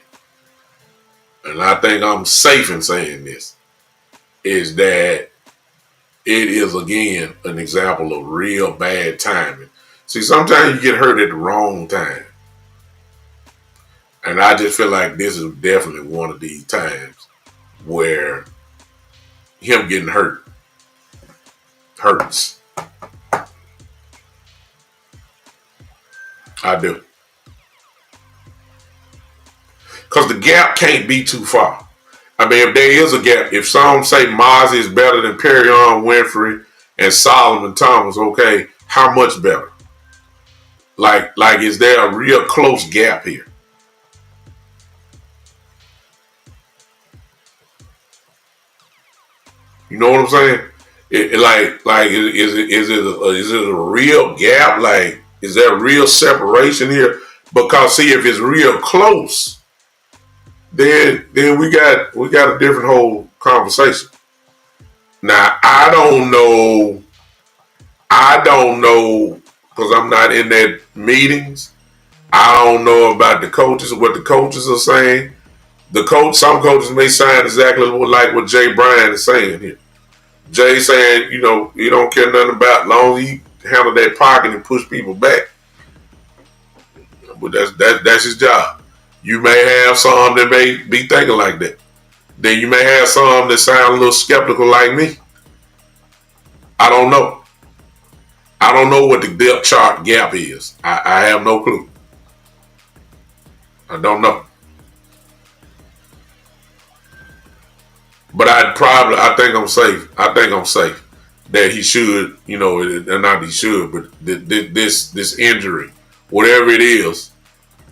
and I think I'm safe in saying this, is that it is again an example of real bad timing. See, sometimes you get hurt at the wrong time. And I just feel like this is definitely one of these times where him getting hurts. I do. Because the gap can't be too far. I mean, if there is a gap, if some say Mazi is better than Perrion Winfrey and Solomon Thomas, okay, how much better? Like, is there a real close gap here? You know what I'm saying? Is it a real gap? Like, is there a real separation here? Because see, if it's real close, then we got a different whole conversation. Now I don't know because I'm not in that meetings. I don't know about the coaches, what the coaches are saying. Some coaches may sound exactly like what Jay Bryan is saying here. Jay saying, you know, he don't care nothing about long as he handle that pocket and push people back. But that's his job. You may have some that may be thinking like that. Then you may have some that sound a little skeptical like me. I don't know. I don't know what the depth chart gap is. I have no clue. I don't know. But I think I'm safe. I think I'm safe that he should, you know, not he should, but this injury, whatever it is,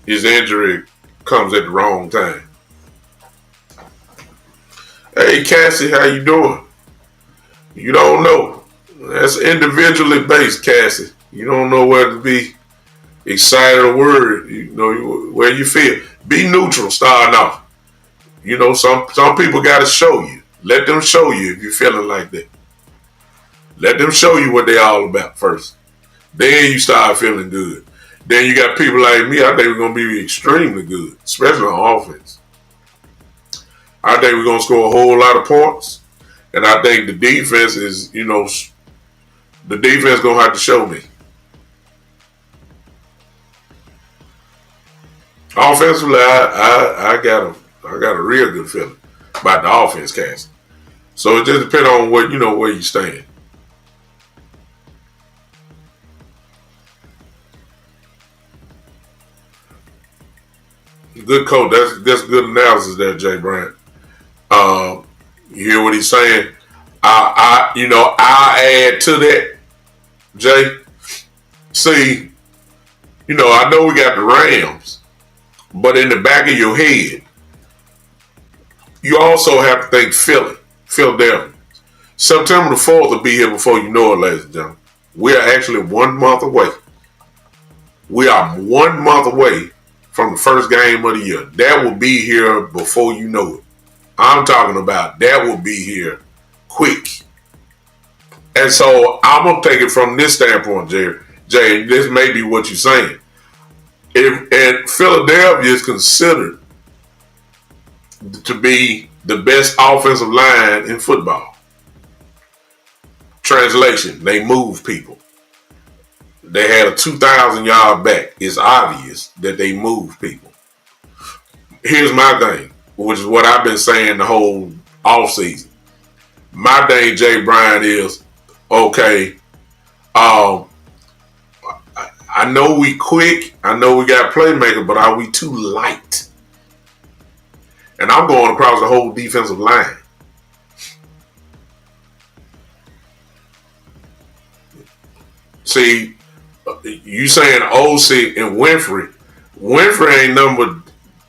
his injury comes at the wrong time. Hey Cassie, how you doing? You don't know. That's individually based, Cassie. You don't know whether to be excited or worried. You know where you feel. Be neutral starting off. You know, some people got to show you. Let them show you if you're feeling like that. Let them show you what they all about first. Then you start feeling good. Then you got people like me. I think we're going to be extremely good, especially on offense. I think we're going to score a whole lot of points. And I think the defense is, you know, the defense going to have to show me. Offensively, I got a real good feeling about the offense, Cassie. So it just depends on what, you know, where you stand. Good coach. That's good analysis there, Jay Bryant. You hear what he's saying? I'll add to that, Jay. See, you know, I know we got the Rams, but in the back of your head, you also have to think Philadelphia. September the 4th will be here before you know it, ladies and gentlemen. We are actually 1 month away. We are 1 month away from the first game of the year. That will be here before you know it. I'm talking about that will be here quick. And so I'm going to take it from this standpoint, Jay, this may be what you're saying. And Philadelphia is considered to be the best offensive line in football. Translation, they move people. They had a 2,000-yard back. It's obvious that they move people. Here's my thing, which is what I've been saying the whole offseason. My thing, Jay Bryan, is, okay, I know we quick. I know we got playmaker, but are we too light? And I'm going across the whole defensive line. See, you saying OC and Winfrey. Winfrey ain't number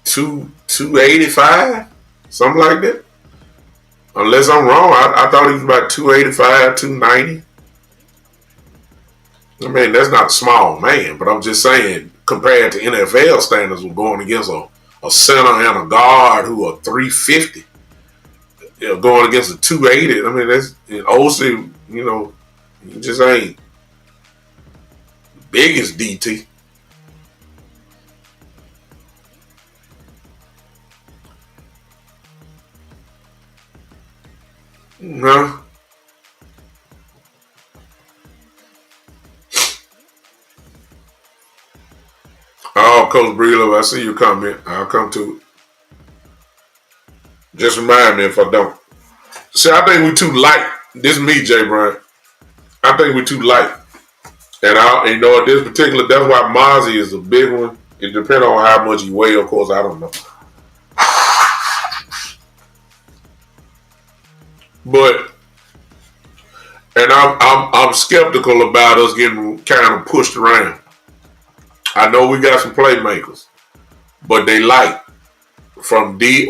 285, something like that. Unless I'm wrong, I thought he was about 285, 290. I mean, that's not a small man, but I'm just saying, compared to NFL standards, we're going against a center and a guard who are 350. You know, going against a 280. I mean, that's OC, you know, he just ain't the biggest DT. No. Oh, Coach Breedlove, I see your comment. I'll come to it. Just remind me if I don't. See, I think we're too light. This is me, Jay Bryant. I think we're too light. And at this particular, that's why Mazi is a big one. It depends on how much he weighs, of course, I don't know. But, and I'm skeptical about us getting kind of pushed around. I know we got some playmakers, but they light. From I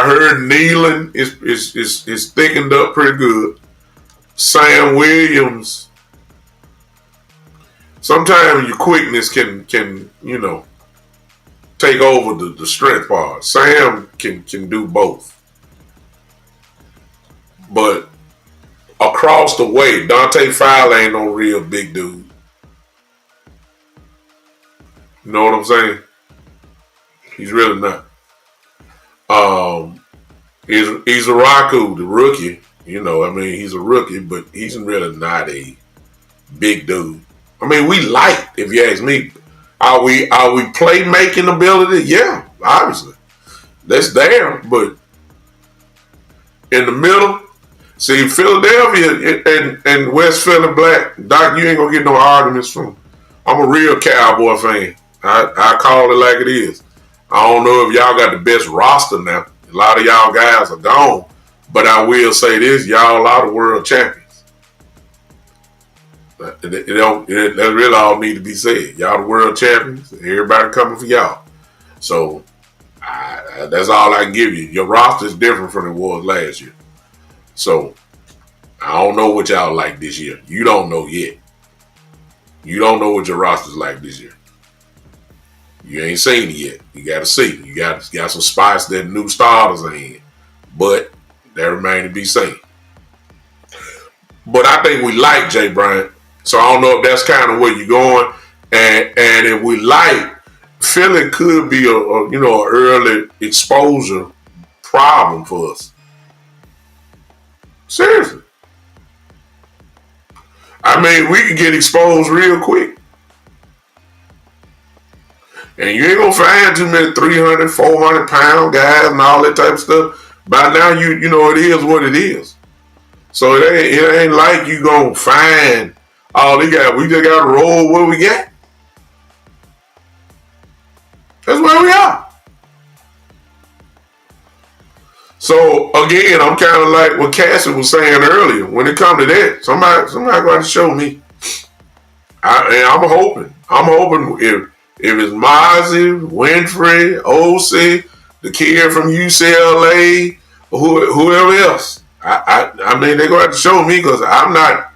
heard Nealon is thickened up pretty good. Sam Williams. Sometimes your quickness can take over the strength part. Sam can do both. But across the way, Dante Fowler ain't no real big dude. You know what I'm saying? He's really not. He's a Raku, the rookie. He's a rookie, but he's really not a big dude. I mean, we light, if you ask me. Are we playmaking ability? Yeah, obviously. That's there, but in the middle, see, Philadelphia and West Philly Black, Doc, you ain't gonna get no arguments from. I'm a real Cowboy fan. I call it like it is. I don't know if y'all got the best roster now. A lot of y'all guys are gone. But I will say this, y'all are the world champions. That really all need to be said. Y'all the world champions. Everybody coming for y'all. So that's all I can give you. Your roster is different from it was last year. So I don't know what y'all like this year. You don't know yet. You don't know what your roster's like this year. You ain't seen it yet. You got to see. You got some spots that new starters are in. But that remains to be seen. But I think we like Jay Bryant. So I don't know if that's kind of where you're going. And if we like, Philly could be a early exposure problem for us. Seriously. I mean, we can get exposed real quick. And you ain't gonna find too many 300, 400 pound guys and all that type of stuff. By now, it is what it is. So it ain't like you gonna find all they got. We just gotta roll what we got. That's where we are. So again, I'm kind of like what Cassie was saying earlier. When it comes to that, somebody going to show me. I'm hoping if it's Mazi, Winfrey, OC, the kid from UCLA, or whoever else, I mean they're going to have to show me because I'm not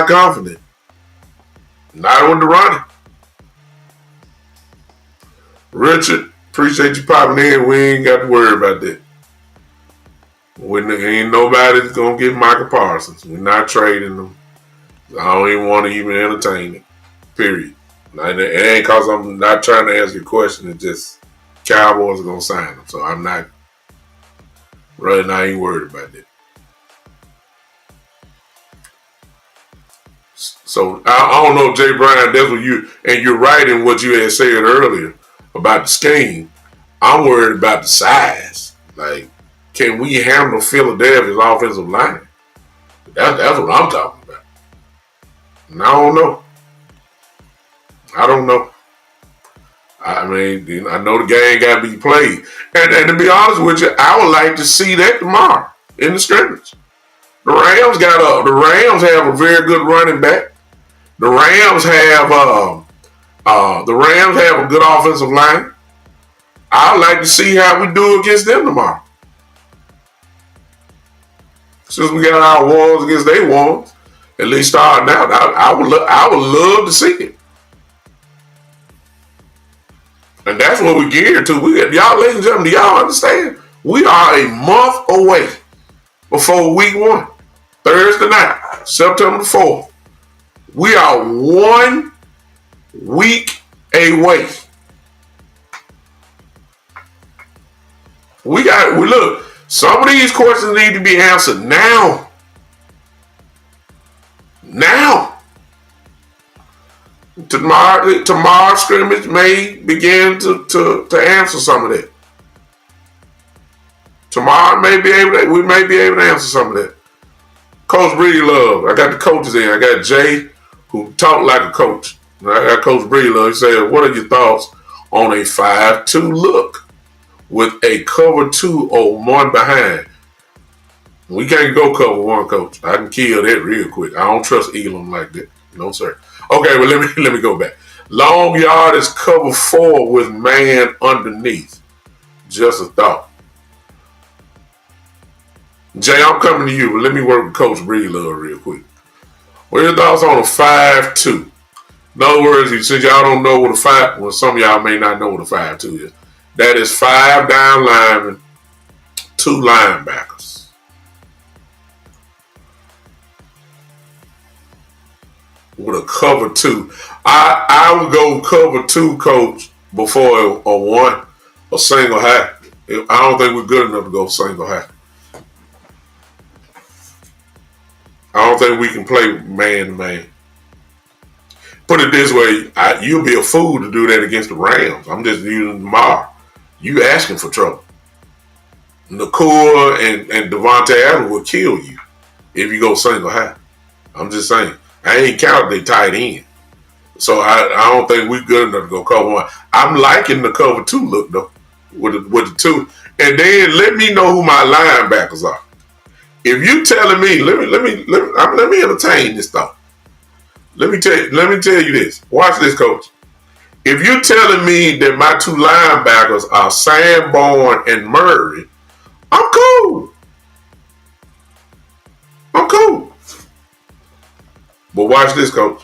confident. Not with the running. Richard, appreciate you popping in. We ain't got to worry about that. Ain't nobody's gonna get Michael Parsons. We're not trading them. I don't even want to even entertain it. Period. It ain't cause I'm not trying to ask you a question. It's just Cowboys are gonna sign them. So I'm not even worried about that. So I don't know, Jay Bryant, that's what you're right in what you had said earlier about the scheme. I'm worried about the size. Like, can we handle Philadelphia's offensive line? That's what I'm talking about. And I don't know. I mean, I know the game got to be played. And to be honest with you, I would like to see that tomorrow in the scrimmage. The Rams have a very good running back. The Rams have a good offensive line. I'd like to see how we do against them tomorrow. Since we got our wars against their wars, at least starting out, I would love to see it. And that's what we geared to. Y'all, ladies and gentlemen, do y'all understand? We are a month away before week 1. Thursday night, September 4th. We are 1 week away. Look, some of these questions need to be answered now. Now. Tomorrow scrimmage may begin to answer some of that. Tomorrow we may be able to answer some of that. Coach Breedlove, I got the coaches in. I got Jay, who talked like a coach. I got Coach Breedlove. He said, what are your thoughts on a 5-2 look with a cover 2 or one behind? We can't go cover 1, coach. I can kill that real quick. I don't trust Elam like that. No, sir. Okay, well, let me go back. Long yard is cover 4 with man underneath. Just a thought. Jay, I'm coming to you, but let me work with Coach Breedlove real quick. What are your thoughts on a 5-2? In other words, since y'all don't know what some of y'all may not know what a 5-2 is. That is 5 down linemen, 2 linebackers. With a cover 2. I would go cover 2, coach, before a 1, a single high. I don't think we're good enough to go single high. I don't think we can play man to man. Put it this way, you'll be a fool to do that against the Rams. I'm just using tomorrow. You asking for trouble. Nakua and Devontae Adams will kill you if you go single high. I'm just saying. I ain't counted they tight end. So I don't think we're good enough to go cover 1. I'm liking the cover 2 look though, with the 2. And then let me know who my linebackers are. If you telling me, let me entertain this thought. Let me tell you this. Watch this, coach. If you're telling me that my 2 linebackers are Sanborn and Murray, I'm cool. But watch this, coach.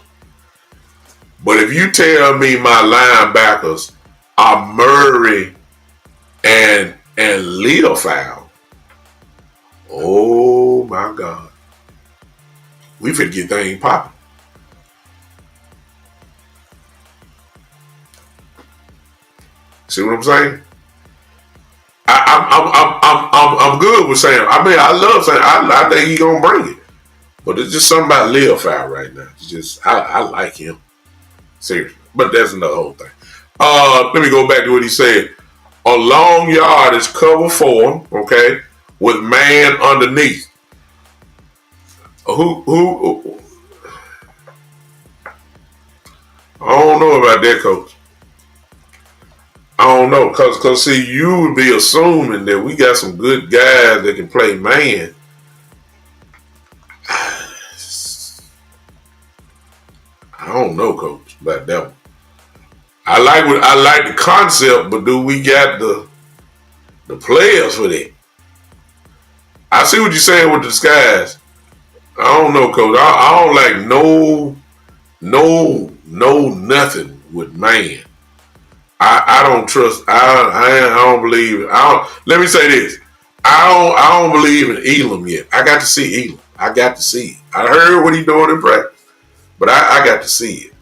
But if you tell me my linebackers are Murray and Leofow, oh my God, we finna get things popping. See what I'm saying? I'm good with Sam. I mean, I love Sam. I think he gonna bring it. But it's just something about Leofow right now. It's just I like him. Seriously. But that's another whole thing. Let me go back to what he said. A long yard is cover 4, okay, with man underneath. Who? I don't know about that, coach. I don't know, cause see, you would be assuming that we got some good guys that can play man. I don't know, coach, about that one. I like the concept, but do we got the players for that? I see what you're saying with the disguise. I don't know, coach. I don't like no nothing with man. I don't trust. I don't believe. Let me say this. I don't believe in Elam yet. I got to see Elam. I got to see it. I heard what he's doing in practice, but I got to see it.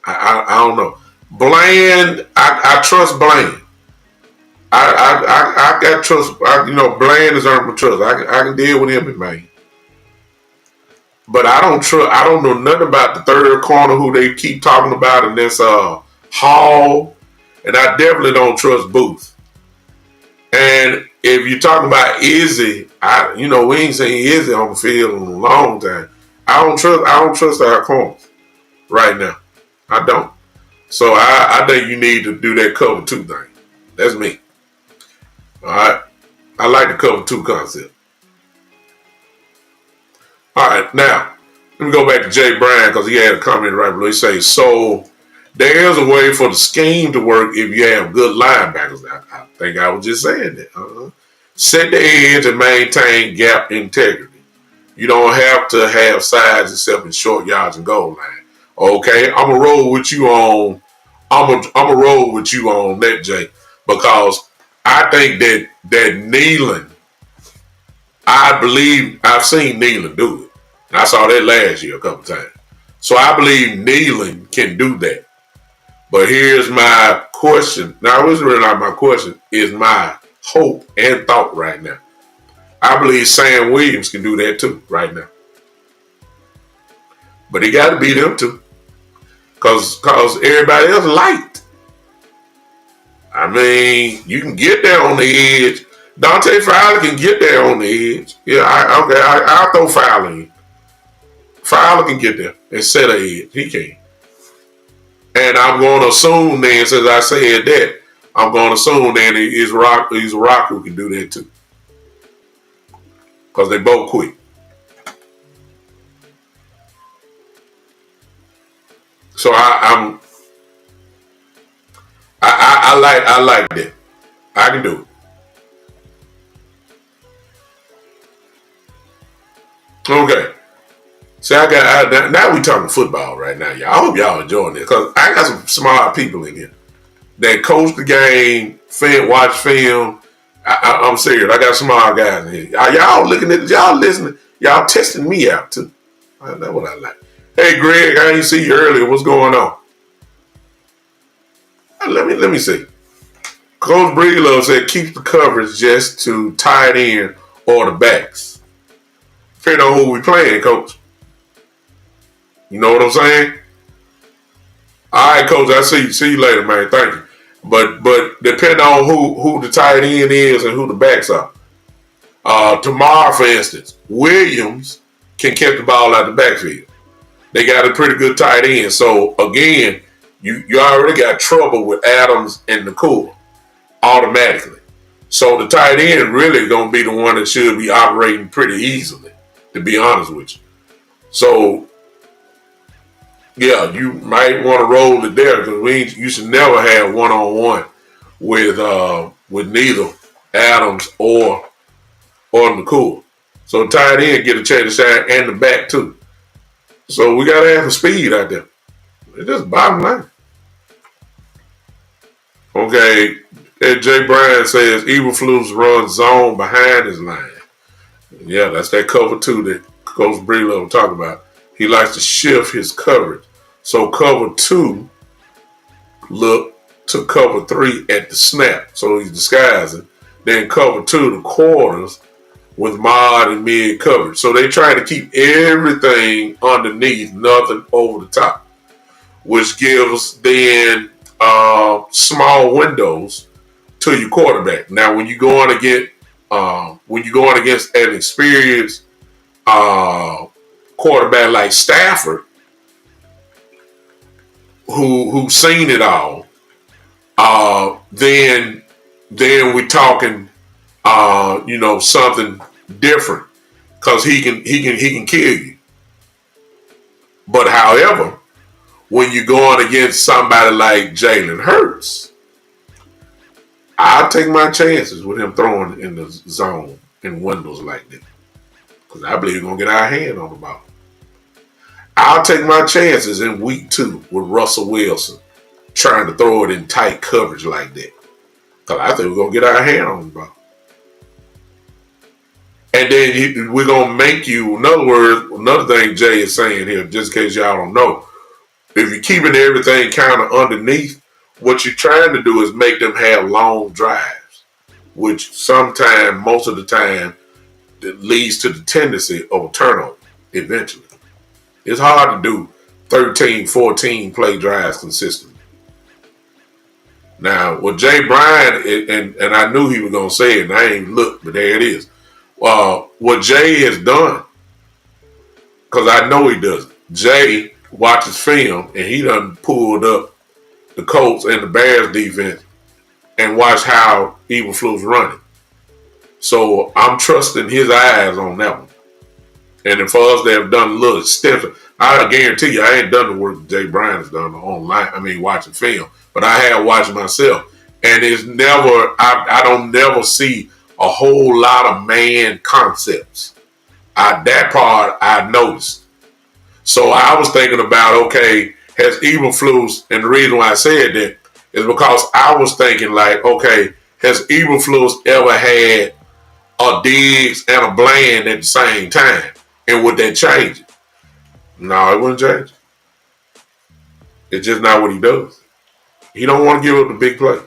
I don't know. Bland. I trust Bland. I got trust. Bland is earned my trust. I can deal with him, man. But I don't trust. I don't know nothing about the third corner who they keep talking about, and that's Hall, and I definitely don't trust Booth. And if you're talking about Izzy, we ain't seen Izzy on the field in a long time. I don't trust our corners right now. I don't. So I think you need to do that cover 2 thing. That's me. All right. I like the cover 2 concept. All right. Now, let me go back to Jay Bryan because he had a comment right below. He says, so there's a way for the scheme to work if you have good linebackers. I think I was just saying that. Set the edge and maintain gap integrity. You don't have to have size except in short yards and goal line. Okay, I'm gonna roll with you on. I'm gonna roll with you on that, Jay, because I think that Nealon. I believe I've seen Nealon do it. And I saw that last year a couple times. So I believe Nealon can do that. But here's my question. Now, it's really not my question. It's my hope and thought right now. I believe Sam Williams can do that too right now. But he got to beat them too. Cause everybody else liked. I mean, you can get there on the edge. Dante Fowler can get there on the edge. Yeah, I'll throw Fowler in. Fowler can get there and set an edge. He can. And I'm going to assume then, since I said that, I'm going to assume then he's a rock who can do that too. Because they both quick. So I like that. I can do it. Okay. See, now we talking football right now, y'all. I hope y'all enjoying this because I got some smart people in here that coach the game, watch film. I'm serious. I got smart guys in here. Y'all looking at y'all listening. Y'all testing me out too. That's what I like. Hey, Greg, I didn't see you earlier. What's going on? Let me see. Coach Breedlove said keep the coverage just to tight end or the backs. Depending on who we playing, Coach. You know what I'm saying? All right, Coach. I see you later, man. Thank you. But depending on who the tight end is and who the backs are. Tomorrow, for instance, Williams can catch the ball out the backfield. They got a pretty good tight end. So again, you already got trouble with Adams and Nicole automatically. So the tight end really gonna be the one that should be operating pretty easily, to be honest with you. So yeah, you might want to roll it there because you should never have one-on-one with neither Adams or Nicole. So the tight end get a chance to shine and the back too. So we gotta have some speed out there. It's just bottom line. Okay, and Jay Bryan says Eberflus runs zone behind his line. Yeah, that's that cover two that Coach Breedlove was talking about. He likes to shift his coverage. So cover two look to cover three at the snap. So he's disguising. Then cover two the quarters with mod and mid coverage. So they try to keep everything underneath, nothing over the top, which gives then small windows to your quarterback. Now, when you're going against an experienced quarterback like Stafford, who's seen it all, then we're talking, something different because he can kill you. But however, when you're going against somebody like Jalen Hurts, I'll take my chances with him throwing in the zone in windows like that because I believe we're gonna get our hand on the ball. I'll take my chances in week 2 with Russell Wilson trying to throw it in tight coverage like that. Because I think we're going to get our hand on the ball. And then we're going to make you, in other words, another thing Jay is saying here, just in case y'all don't know, if you're keeping everything kind of underneath, what you're trying to do is make them have long drives, which sometimes, most of the time, leads to the tendency of a turnover eventually. It's hard to do 13, 14 play drives consistently. Now, what Jay Bryan, and I knew he was going to say it, and I ain't looked, but there it is. What Jay has done, because I know he does it, Jay watches film, and he done pulled up the Colts and the Bears defense and watched how Eberflus running. So I'm trusting his eyes on that one. And for us, they have done a little extensive. I guarantee you, I ain't done the work that Jay Bryan has done online. Watching film, but I have watched myself, and it's never. I don't never see a whole lot of man concepts. That part I noticed. So I was thinking about, okay, has Eberflus, and the reason why I said that is because I was thinking like, okay, has Eberflus ever had a Diggs and a Bland at the same time? And would that change it? No, it wouldn't change. It's just not what he does. He don't want to give up the big play.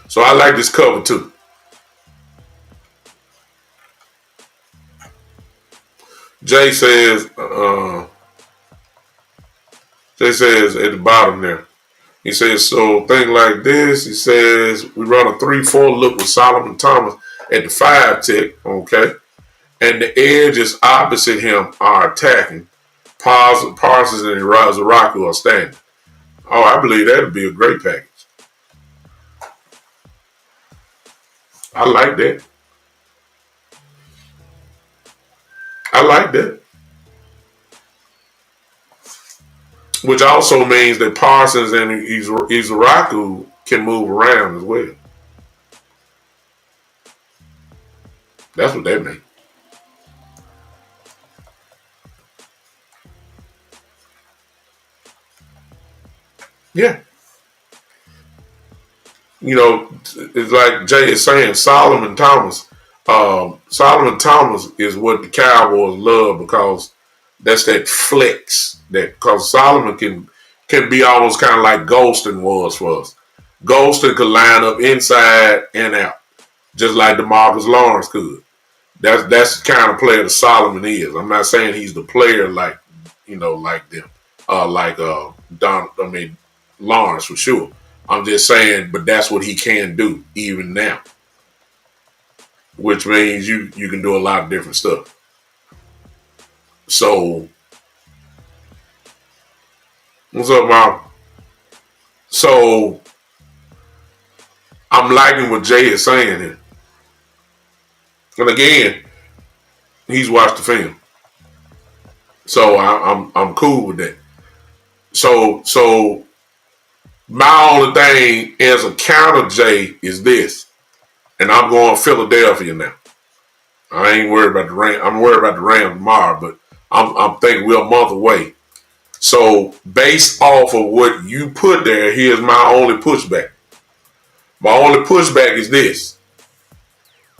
So I like this cover too. Jay says, They says at the bottom there. He says, so thing like this, he says, we run a 3-4 look with Solomon Thomas at the 5 tick, okay? And the edges opposite him are attacking. Parsons and Zaraku are standing. Oh, I believe that would be a great package. I like that. I like that. Which also means that Parsons and Izaraku can move around as well. That's what that means. Yeah. You know, it's like Jay is saying, Solomon Thomas. Solomon Thomas is what the Cowboys love because that's that flex. Because Solomon can be almost kind of like Golston was for us. Golston could line up inside and out, just like DeMarcus Lawrence could. That's the kind of player that Solomon is. I'm not saying he's the player like them, Lawrence for sure. I'm just saying, but that's what he can do even now, which means you can do a lot of different stuff. So, what's up, Mom? So, I'm liking what Jay is saying here. And again, he's watched the film, so I'm cool with that. So my only thing as a counter, Jay, is this, and I'm going Philadelphia now. I ain't worried about the Rams. I'm worried about the Rams tomorrow, but I'm thinking we're a month away. So based off of what you put there, here's my only pushback. My only pushback is this.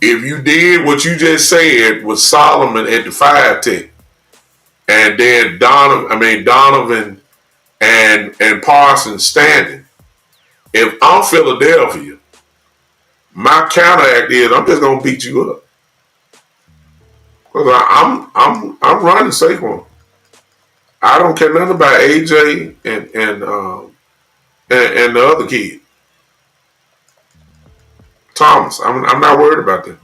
If you did what you just said with Solomon at the 5 tick, and then Donovan and Parsons standing, if I'm Philadelphia, my counteract is I'm just gonna beat you up. Because I'm running Saquon. I don't care nothing about AJ and the other kid. Thomas. I'm not worried about that.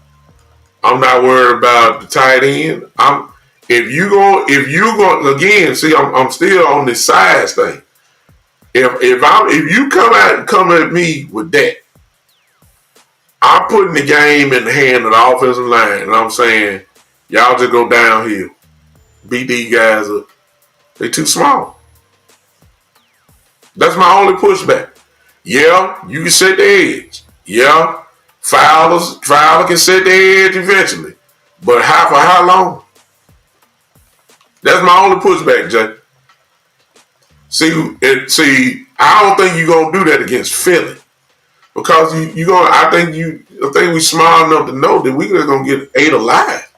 I'm not worried about the tight end. If you go again, see, I'm still on this size thing. If you come at me with that, I'm putting the game in the hand of the offensive line, and I'm saying, y'all just go downhill, beat these guys up. They too small. That's my only pushback. Yeah, you can set the edge. Yeah, Fowler can set the edge eventually, but for how long? That's my only pushback, Jay. See, I don't think you're gonna do that against Philly because I think we smart enough to know that we're just gonna get 8 alive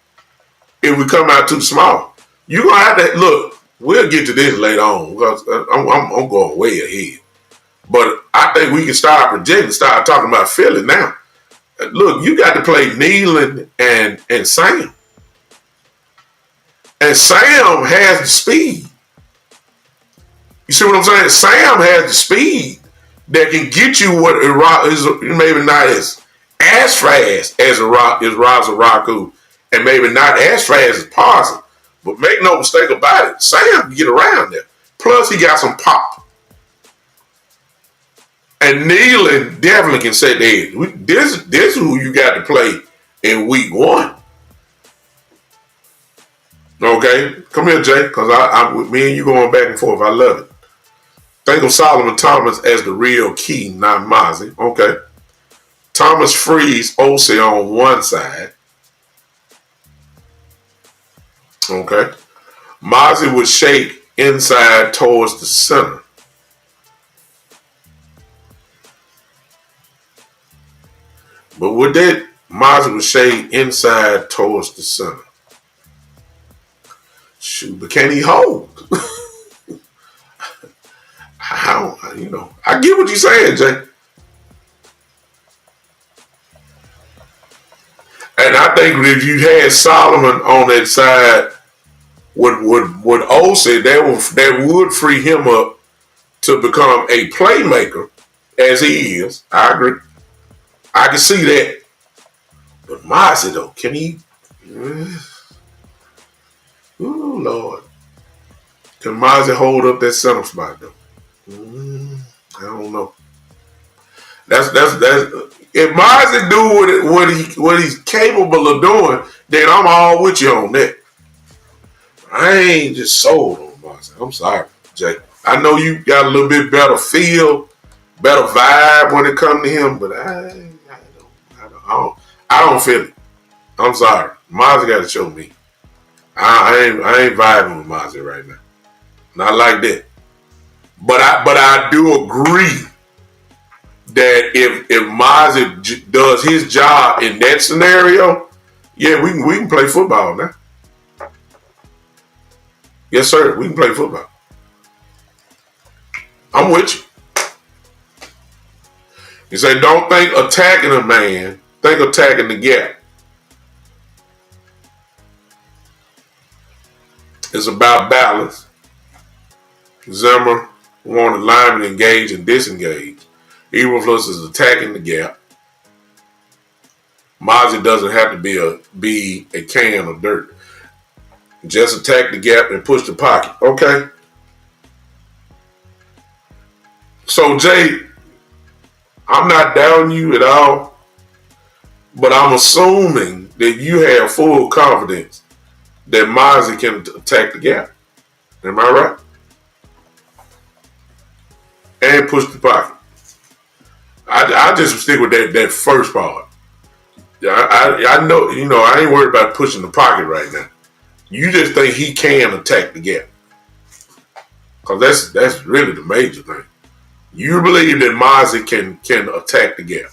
if we come out too small. You're gonna have to look. We'll get to this later on because I'm going way ahead. But I think we can start projecting, start talking about Philly now. Look, you got to play Nealon and Sam. And Sam has the speed. You see what I'm saying? Sam has the speed that can get you what is maybe not as fast as Raku, and maybe not as fast as Parsons. But make no mistake about it, Sam can get around there. Plus, he got some pop. And Nealon definitely can set the edge. This is who you got to play in week 1. Okay? Come here, Jay, because me and you going back and forth. I love it. Think of Solomon Thomas as the real key, not Mazi. Okay? Thomas frees Osei on one side. Okay? Mazi would shake inside towards the center. But with that, Mazi would shake inside towards the center. Shoot, but can he hold? I get what you're saying, Jay. And I think if you had Solomon on that side with Osei, that would free him up to become a playmaker as he is. I agree. I can see that. But Mazi, though, can he? Ooh, Lord. Can Mazi hold up that center spot, though? I don't know. That's if Mazi do what he's capable of doing, then I'm all with you on that. I ain't just sold on Mazi. I'm sorry, Jay. I know you got a little bit better feel, better vibe when it comes to him, but I don't feel it. I'm sorry. Mazi got to show me. I ain't vibing with Mazi right now. Not like that. But I do agree that if Mazi does his job in that scenario, yeah, we can play football now. Yes, sir. We can play football. I'm with you. You say, don't think attacking a man, think attacking the gap. It's about balance. Zimmer wanted linemen to engage and disengage. Eberflus is attacking the gap. Mazi doesn't have to be a can of dirt. Just attack the gap and push the pocket. Okay. So, Jay, I'm not doubting you at all, but I'm assuming that you have full confidence that Mazi can attack the gap. Am I right? And push the pocket. I just stick with that first part. I know, I ain't worried about pushing the pocket right now. You just think he can attack the gap. Because that's really the major thing. You believe that Mazi can attack the gap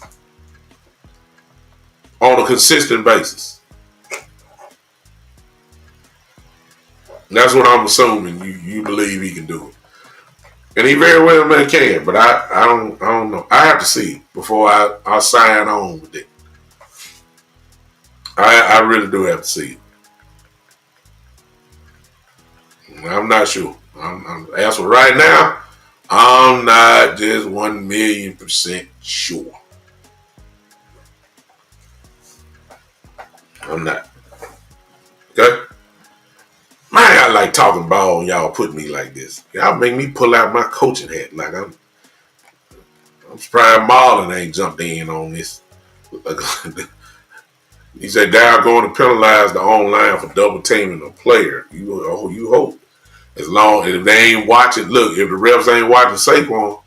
on a consistent basis. That's what I'm assuming you believe he can do it. And he very well may can, but I don't know. I have to see before I sign on with it. I really do have to see it. I'm not sure. As for right now, I'm not just 1,000,000% sure. I'm not. Okay? Man, I like talking ball and y'all put me like this. Y'all make me pull out my coaching hat. Like I'm surprised Marlon ain't jumped in on this. He said Dow going to penalize the online for double teaming a player. You hope. As long as they ain't watching, look, if the refs ain't watching Saquon,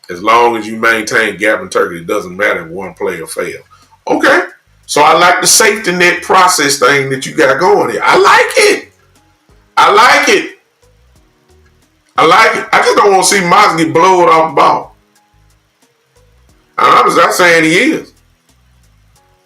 as long as you maintain gap and turkey, it doesn't matter if one player fails. Okay. So I like the safety net process thing that you got going here. I like it. I like it. I just don't want to see Mazi get blowed off the ball. I'm not saying he is.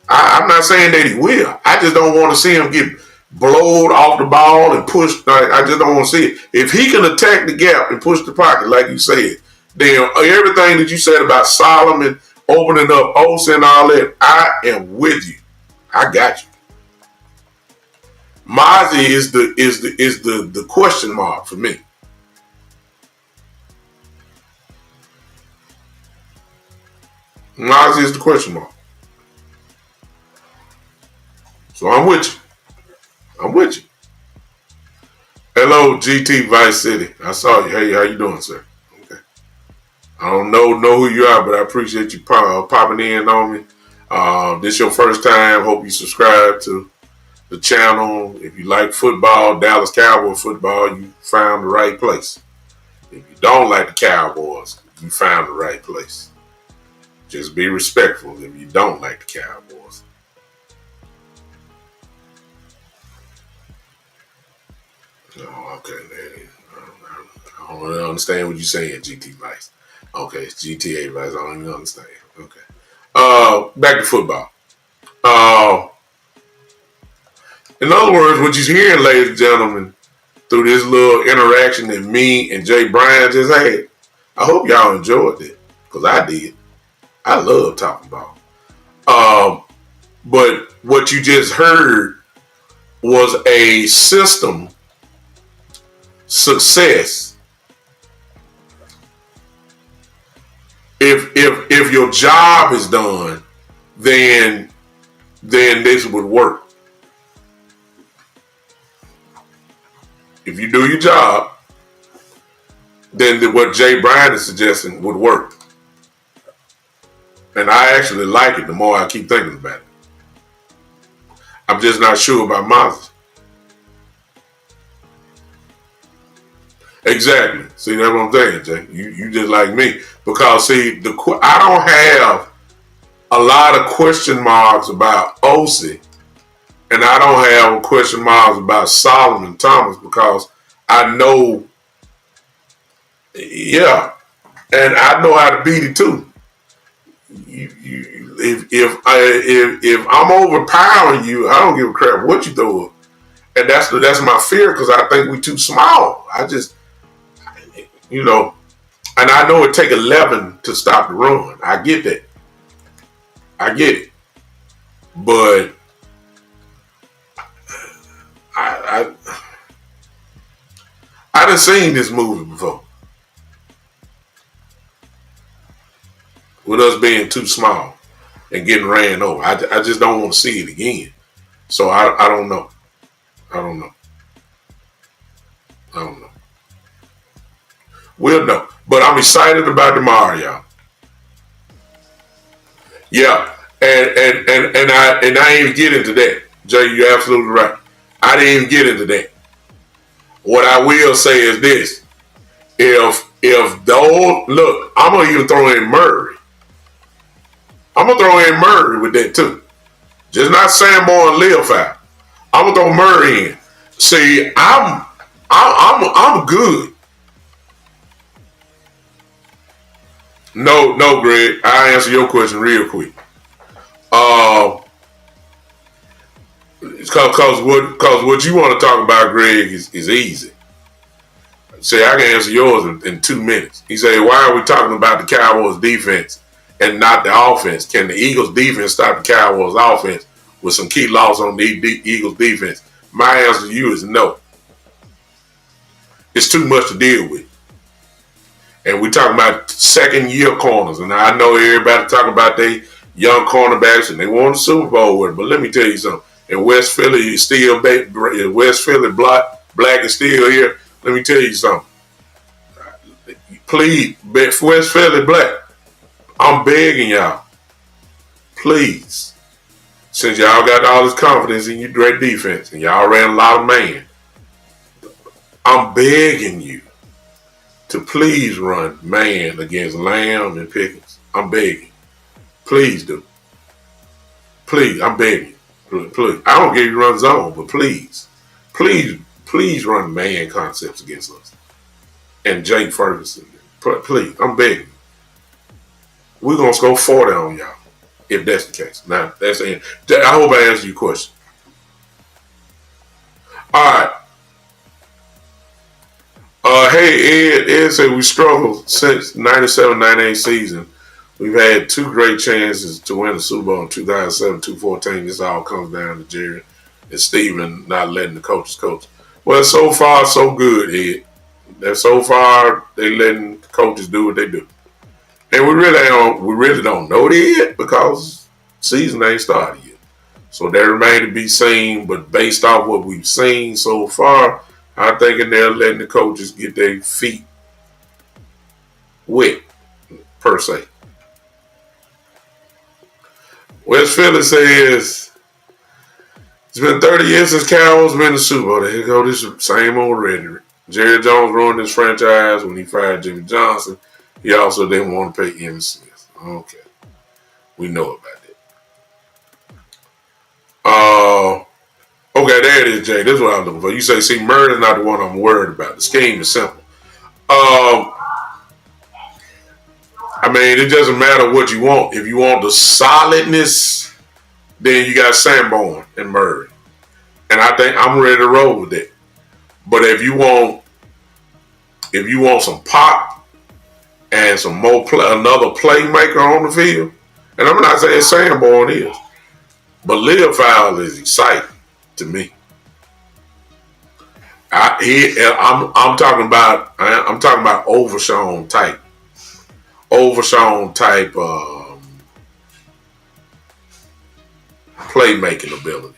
I'm not saying that he will. I just don't want to see him get blowed off the ball and pushed. I just don't want to see it. If he can attack the gap and push the pocket, like you said, then everything that you said about Solomon opening up Olsen and all that, I am with you. I got you. Mazi is the question mark for me. Mazi is the question mark. So I'm with you. I'm with you. Hello, GT Vice City. I saw you. Hey, how you doing, sir? Okay. I don't know who you are, but I appreciate you popping in on me. This your first time. Hope you subscribe to the channel. If you like football, Dallas Cowboys football, you found the right place. If you don't like the Cowboys, you found the right place. Just be respectful if you don't like the Cowboys. Oh, okay, man. I don't really understand what you're saying, GT Vice. Okay, it's GTA Vice. I don't even understand. Okay. Back to football. In other words, what you're hearing, ladies and gentlemen, through this little interaction that me and Jay Bryan just had, I hope y'all enjoyed it, because I did. I love talking ball. But what you just heard was a system success if your job is done, then this would work. If you do your job, then what Jay Bryant is suggesting would work. And I actually like it the more I keep thinking about it. I'm just not sure about Mazi. Exactly. See, that's what I'm saying, Jay. You just like me. Because, see, I don't have a lot of question marks about OC. And I don't have question marks about Solomon Thomas because I know, yeah, and I know how to beat it too. If I'm overpowering you, I don't give a crap what you throw up, and that's my fear because I think we're too small. I just, and I know it take 11 to stop the run. I get that. I get it, but I done seen this movie before with us being too small and getting ran over. I just don't want to see it again. So I don't know. I don't know. We'll know. But I'm excited about tomorrow, y'all. Yeah. And I ain't even get into that. Jay, you're absolutely right. I didn't even get into that. What I will say is this. If those, look, I'm going to even throw in Murray. I'm going to throw in Murray with that too. Just not Sanborn and Leofile. I'm going to throw Murray in. See, I'm good. No, Greg. I'll answer your question real quick. Because what you want to talk about, Greg, is easy. Say, I can answer yours in 2 minutes. He said, why are we talking about the Cowboys defense and not the offense? Can the Eagles defense stop the Cowboys offense with some key loss on the Eagles defense? My answer to you is no. It's too much to deal with. And we talking about second-year corners. And I know everybody talking about they young cornerbacks and they won the Super Bowl with it. But let me tell you something. In West Philly, Black is still here. Let me tell you something. Please, West Philly Black, I'm begging y'all. Please. Since y'all got all this confidence in your great defense and y'all ran a lot of man, I'm begging you to please run man against Lamb and Pickens. I'm begging. Please do. Please, I'm begging. Please. I don't give you run zone, but please run man concepts against us. And Jake Ferguson. Please, I'm begging. We're going to score 40 on y'all, if that's the case. Now, that's it. I hope I answered your question. All right. Ed said we struggled since 97-98 season. We've had 2 great chances to win the Super Bowl in 2007, 2014. This all comes down to Jerry and Steven not letting the coaches coach. Well, so far, so good, Ed. So far, they letting the coaches do what they do. And we really don't know that yet because season ain't started yet. So that remains to be seen, but based off what we've seen so far, I'm thinking they're letting the coaches get their feet wet, per se. West Philly says, it's been 30 years since Cowboys been in the Super Bowl. There you go, this same old rhetoric. Jerry Jones ruined his franchise when he fired Jimmy Johnson. He also didn't want to pay Emmitt Smith. Okay. We know about that. Okay, there it is, Jay. This is what I'm looking for. You say, see, Murray's not the one I'm worried about. The scheme is simple. I mean, it doesn't matter what you want. If you want the solidness, then you got Sanborn and Murray. And I think I'm ready to roll with that. But if you want some pop and some more another playmaker on the field, and I'm not saying Sanborn is, but Leofile is exciting to me. I'm talking about Overshown type. Overshown type playmaking ability.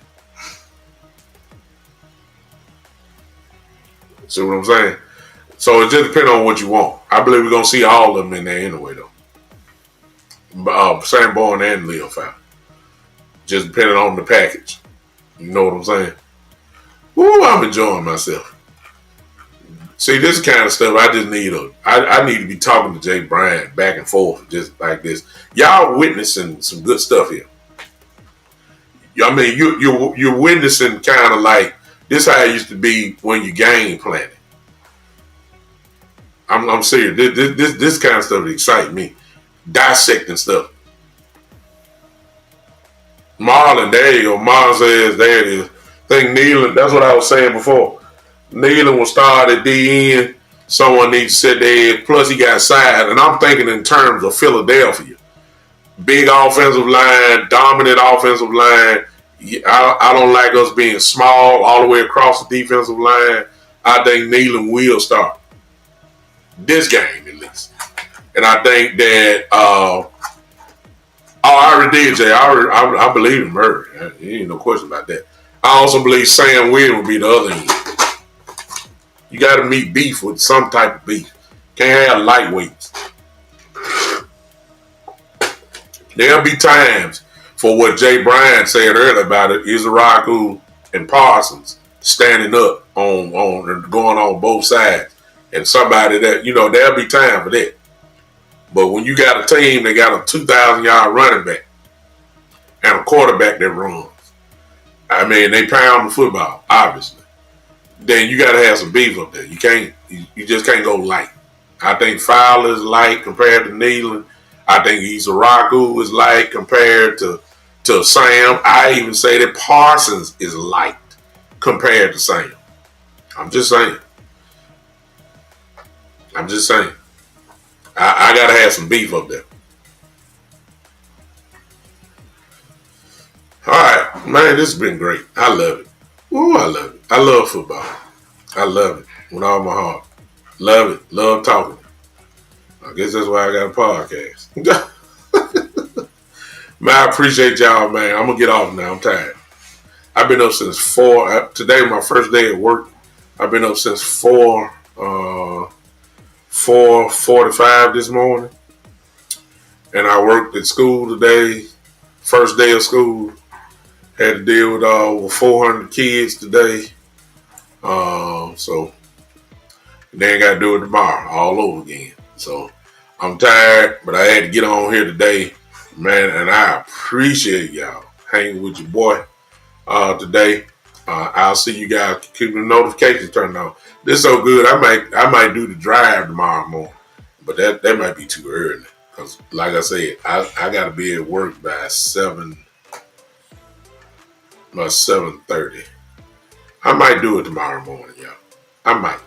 See what I'm saying? So it just depends on what you want. I believe we're gonna see all of them in there anyway, though. Sanborn and Leo Fowl. Just depending on the package. You know what I'm saying? Ooh, I'm enjoying myself. See, this kind of stuff I just need I need to be talking to Jay Bryant back and forth just like this. Y'all witnessing some good stuff here. I mean, you're witnessing kind of like this how it used to be when you game planning. I'm serious. This kind of stuff excites me. Dissecting stuff. Marlon, there you go. Marlon says, there it is. I think kneeling, that's what I was saying before. Kneeling will start at the end. Someone needs to set their head. Plus, he got side. And I'm thinking in terms of Philadelphia. Big offensive line, dominant offensive line. I don't like us being small all the way across the defensive line. I think kneeling will start. This game, at least. And I think that, I already did, Jay. I believe in Murray. There ain't no question about that. I also believe Sam Williams will be the other end. You got to meet beef with some type of beef. Can't have lightweights. There'll be times for what Jay Bryant said earlier about it, Izaraku and Parsons standing up on going on both sides. And somebody that, there'll be time for that. But when you got a team that got a 2,000-yard running back and a quarterback that runs, I mean, they pound the football, obviously. Then you got to have some beef up there. You just can't go light. I think Fowler's light compared to Nealon. I think Izaraku is light compared to Sam. I even say that Parsons is light compared to Sam. I'm just saying. I got to have some beef up there. All right, man, this has been great. I love it. Ooh, I love it. I love football. I love it with all my heart. Love it. Love talking. I guess that's why I got a podcast. Man, I appreciate y'all, man. I'm going to get off now. I'm tired. I've been up since 4. Today my first day at work. I've been up since 4:45 this morning. And I worked at school today. First day of school. Had to deal with over 400 kids today. So then got to do it tomorrow all over again. So I'm tired, but I had to get on here today, man. And I appreciate y'all hanging with your boy today. I'll see you guys. Keep the notifications turned on. This is so good. I might do the drive tomorrow morning, but that might be too early because, like I said, I got to be at work by 7:30. I might do it tomorrow morning, y'all. I might.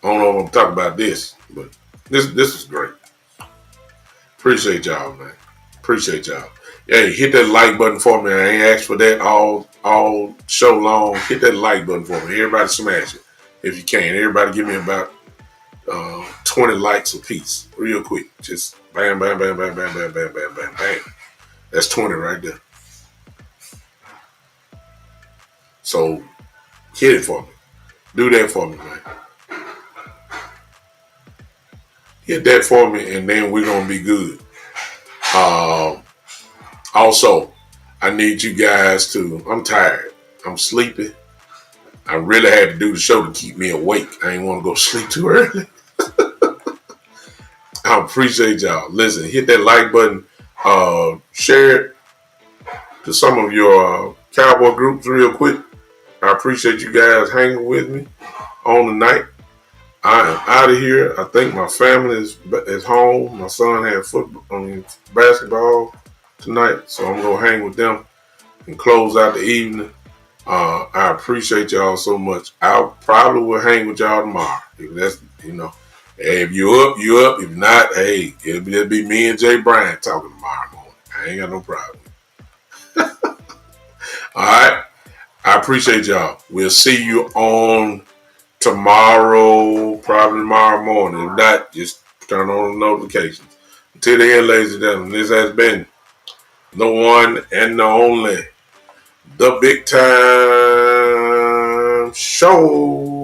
I don't know if I'm talking about this, but this is great. Appreciate y'all, man. Appreciate y'all. Hey, hit that like button for me. I ain't asked for that all show long. Hit that like button for me. Everybody smash it if you can. Everybody give me about 20 likes a piece, real quick. Just bam, bam, bam, bam, bam, bam, bam, bam, bam, bam. That's 20 right there. So hit it for me. Do that for me, man. Hit that for me, and then we're gonna be good. Also, I need you guys to. I'm tired. I'm sleepy. I really had to do the show to keep me awake. I ain't want to go sleep too early. I appreciate y'all. Listen, hit that like button. Share it to some of your Cowboy groups real quick. I appreciate you guys hanging with me on the night. I am out of here. I think my family is home. My son had basketball tonight, so I'm gonna hang with them and close out the evening. I appreciate y'all so much. I probably will hang with y'all tomorrow. If that's hey, if you up, you up. If not, hey, it'll be me and Jay Bryant talking tomorrow morning. I ain't got no problem. All right. I appreciate y'all. We'll see you on tomorrow, probably tomorrow morning. If not, just Turn on the notifications. Until then, ladies and gentlemen, this has been the one and the only, the Big Time Show.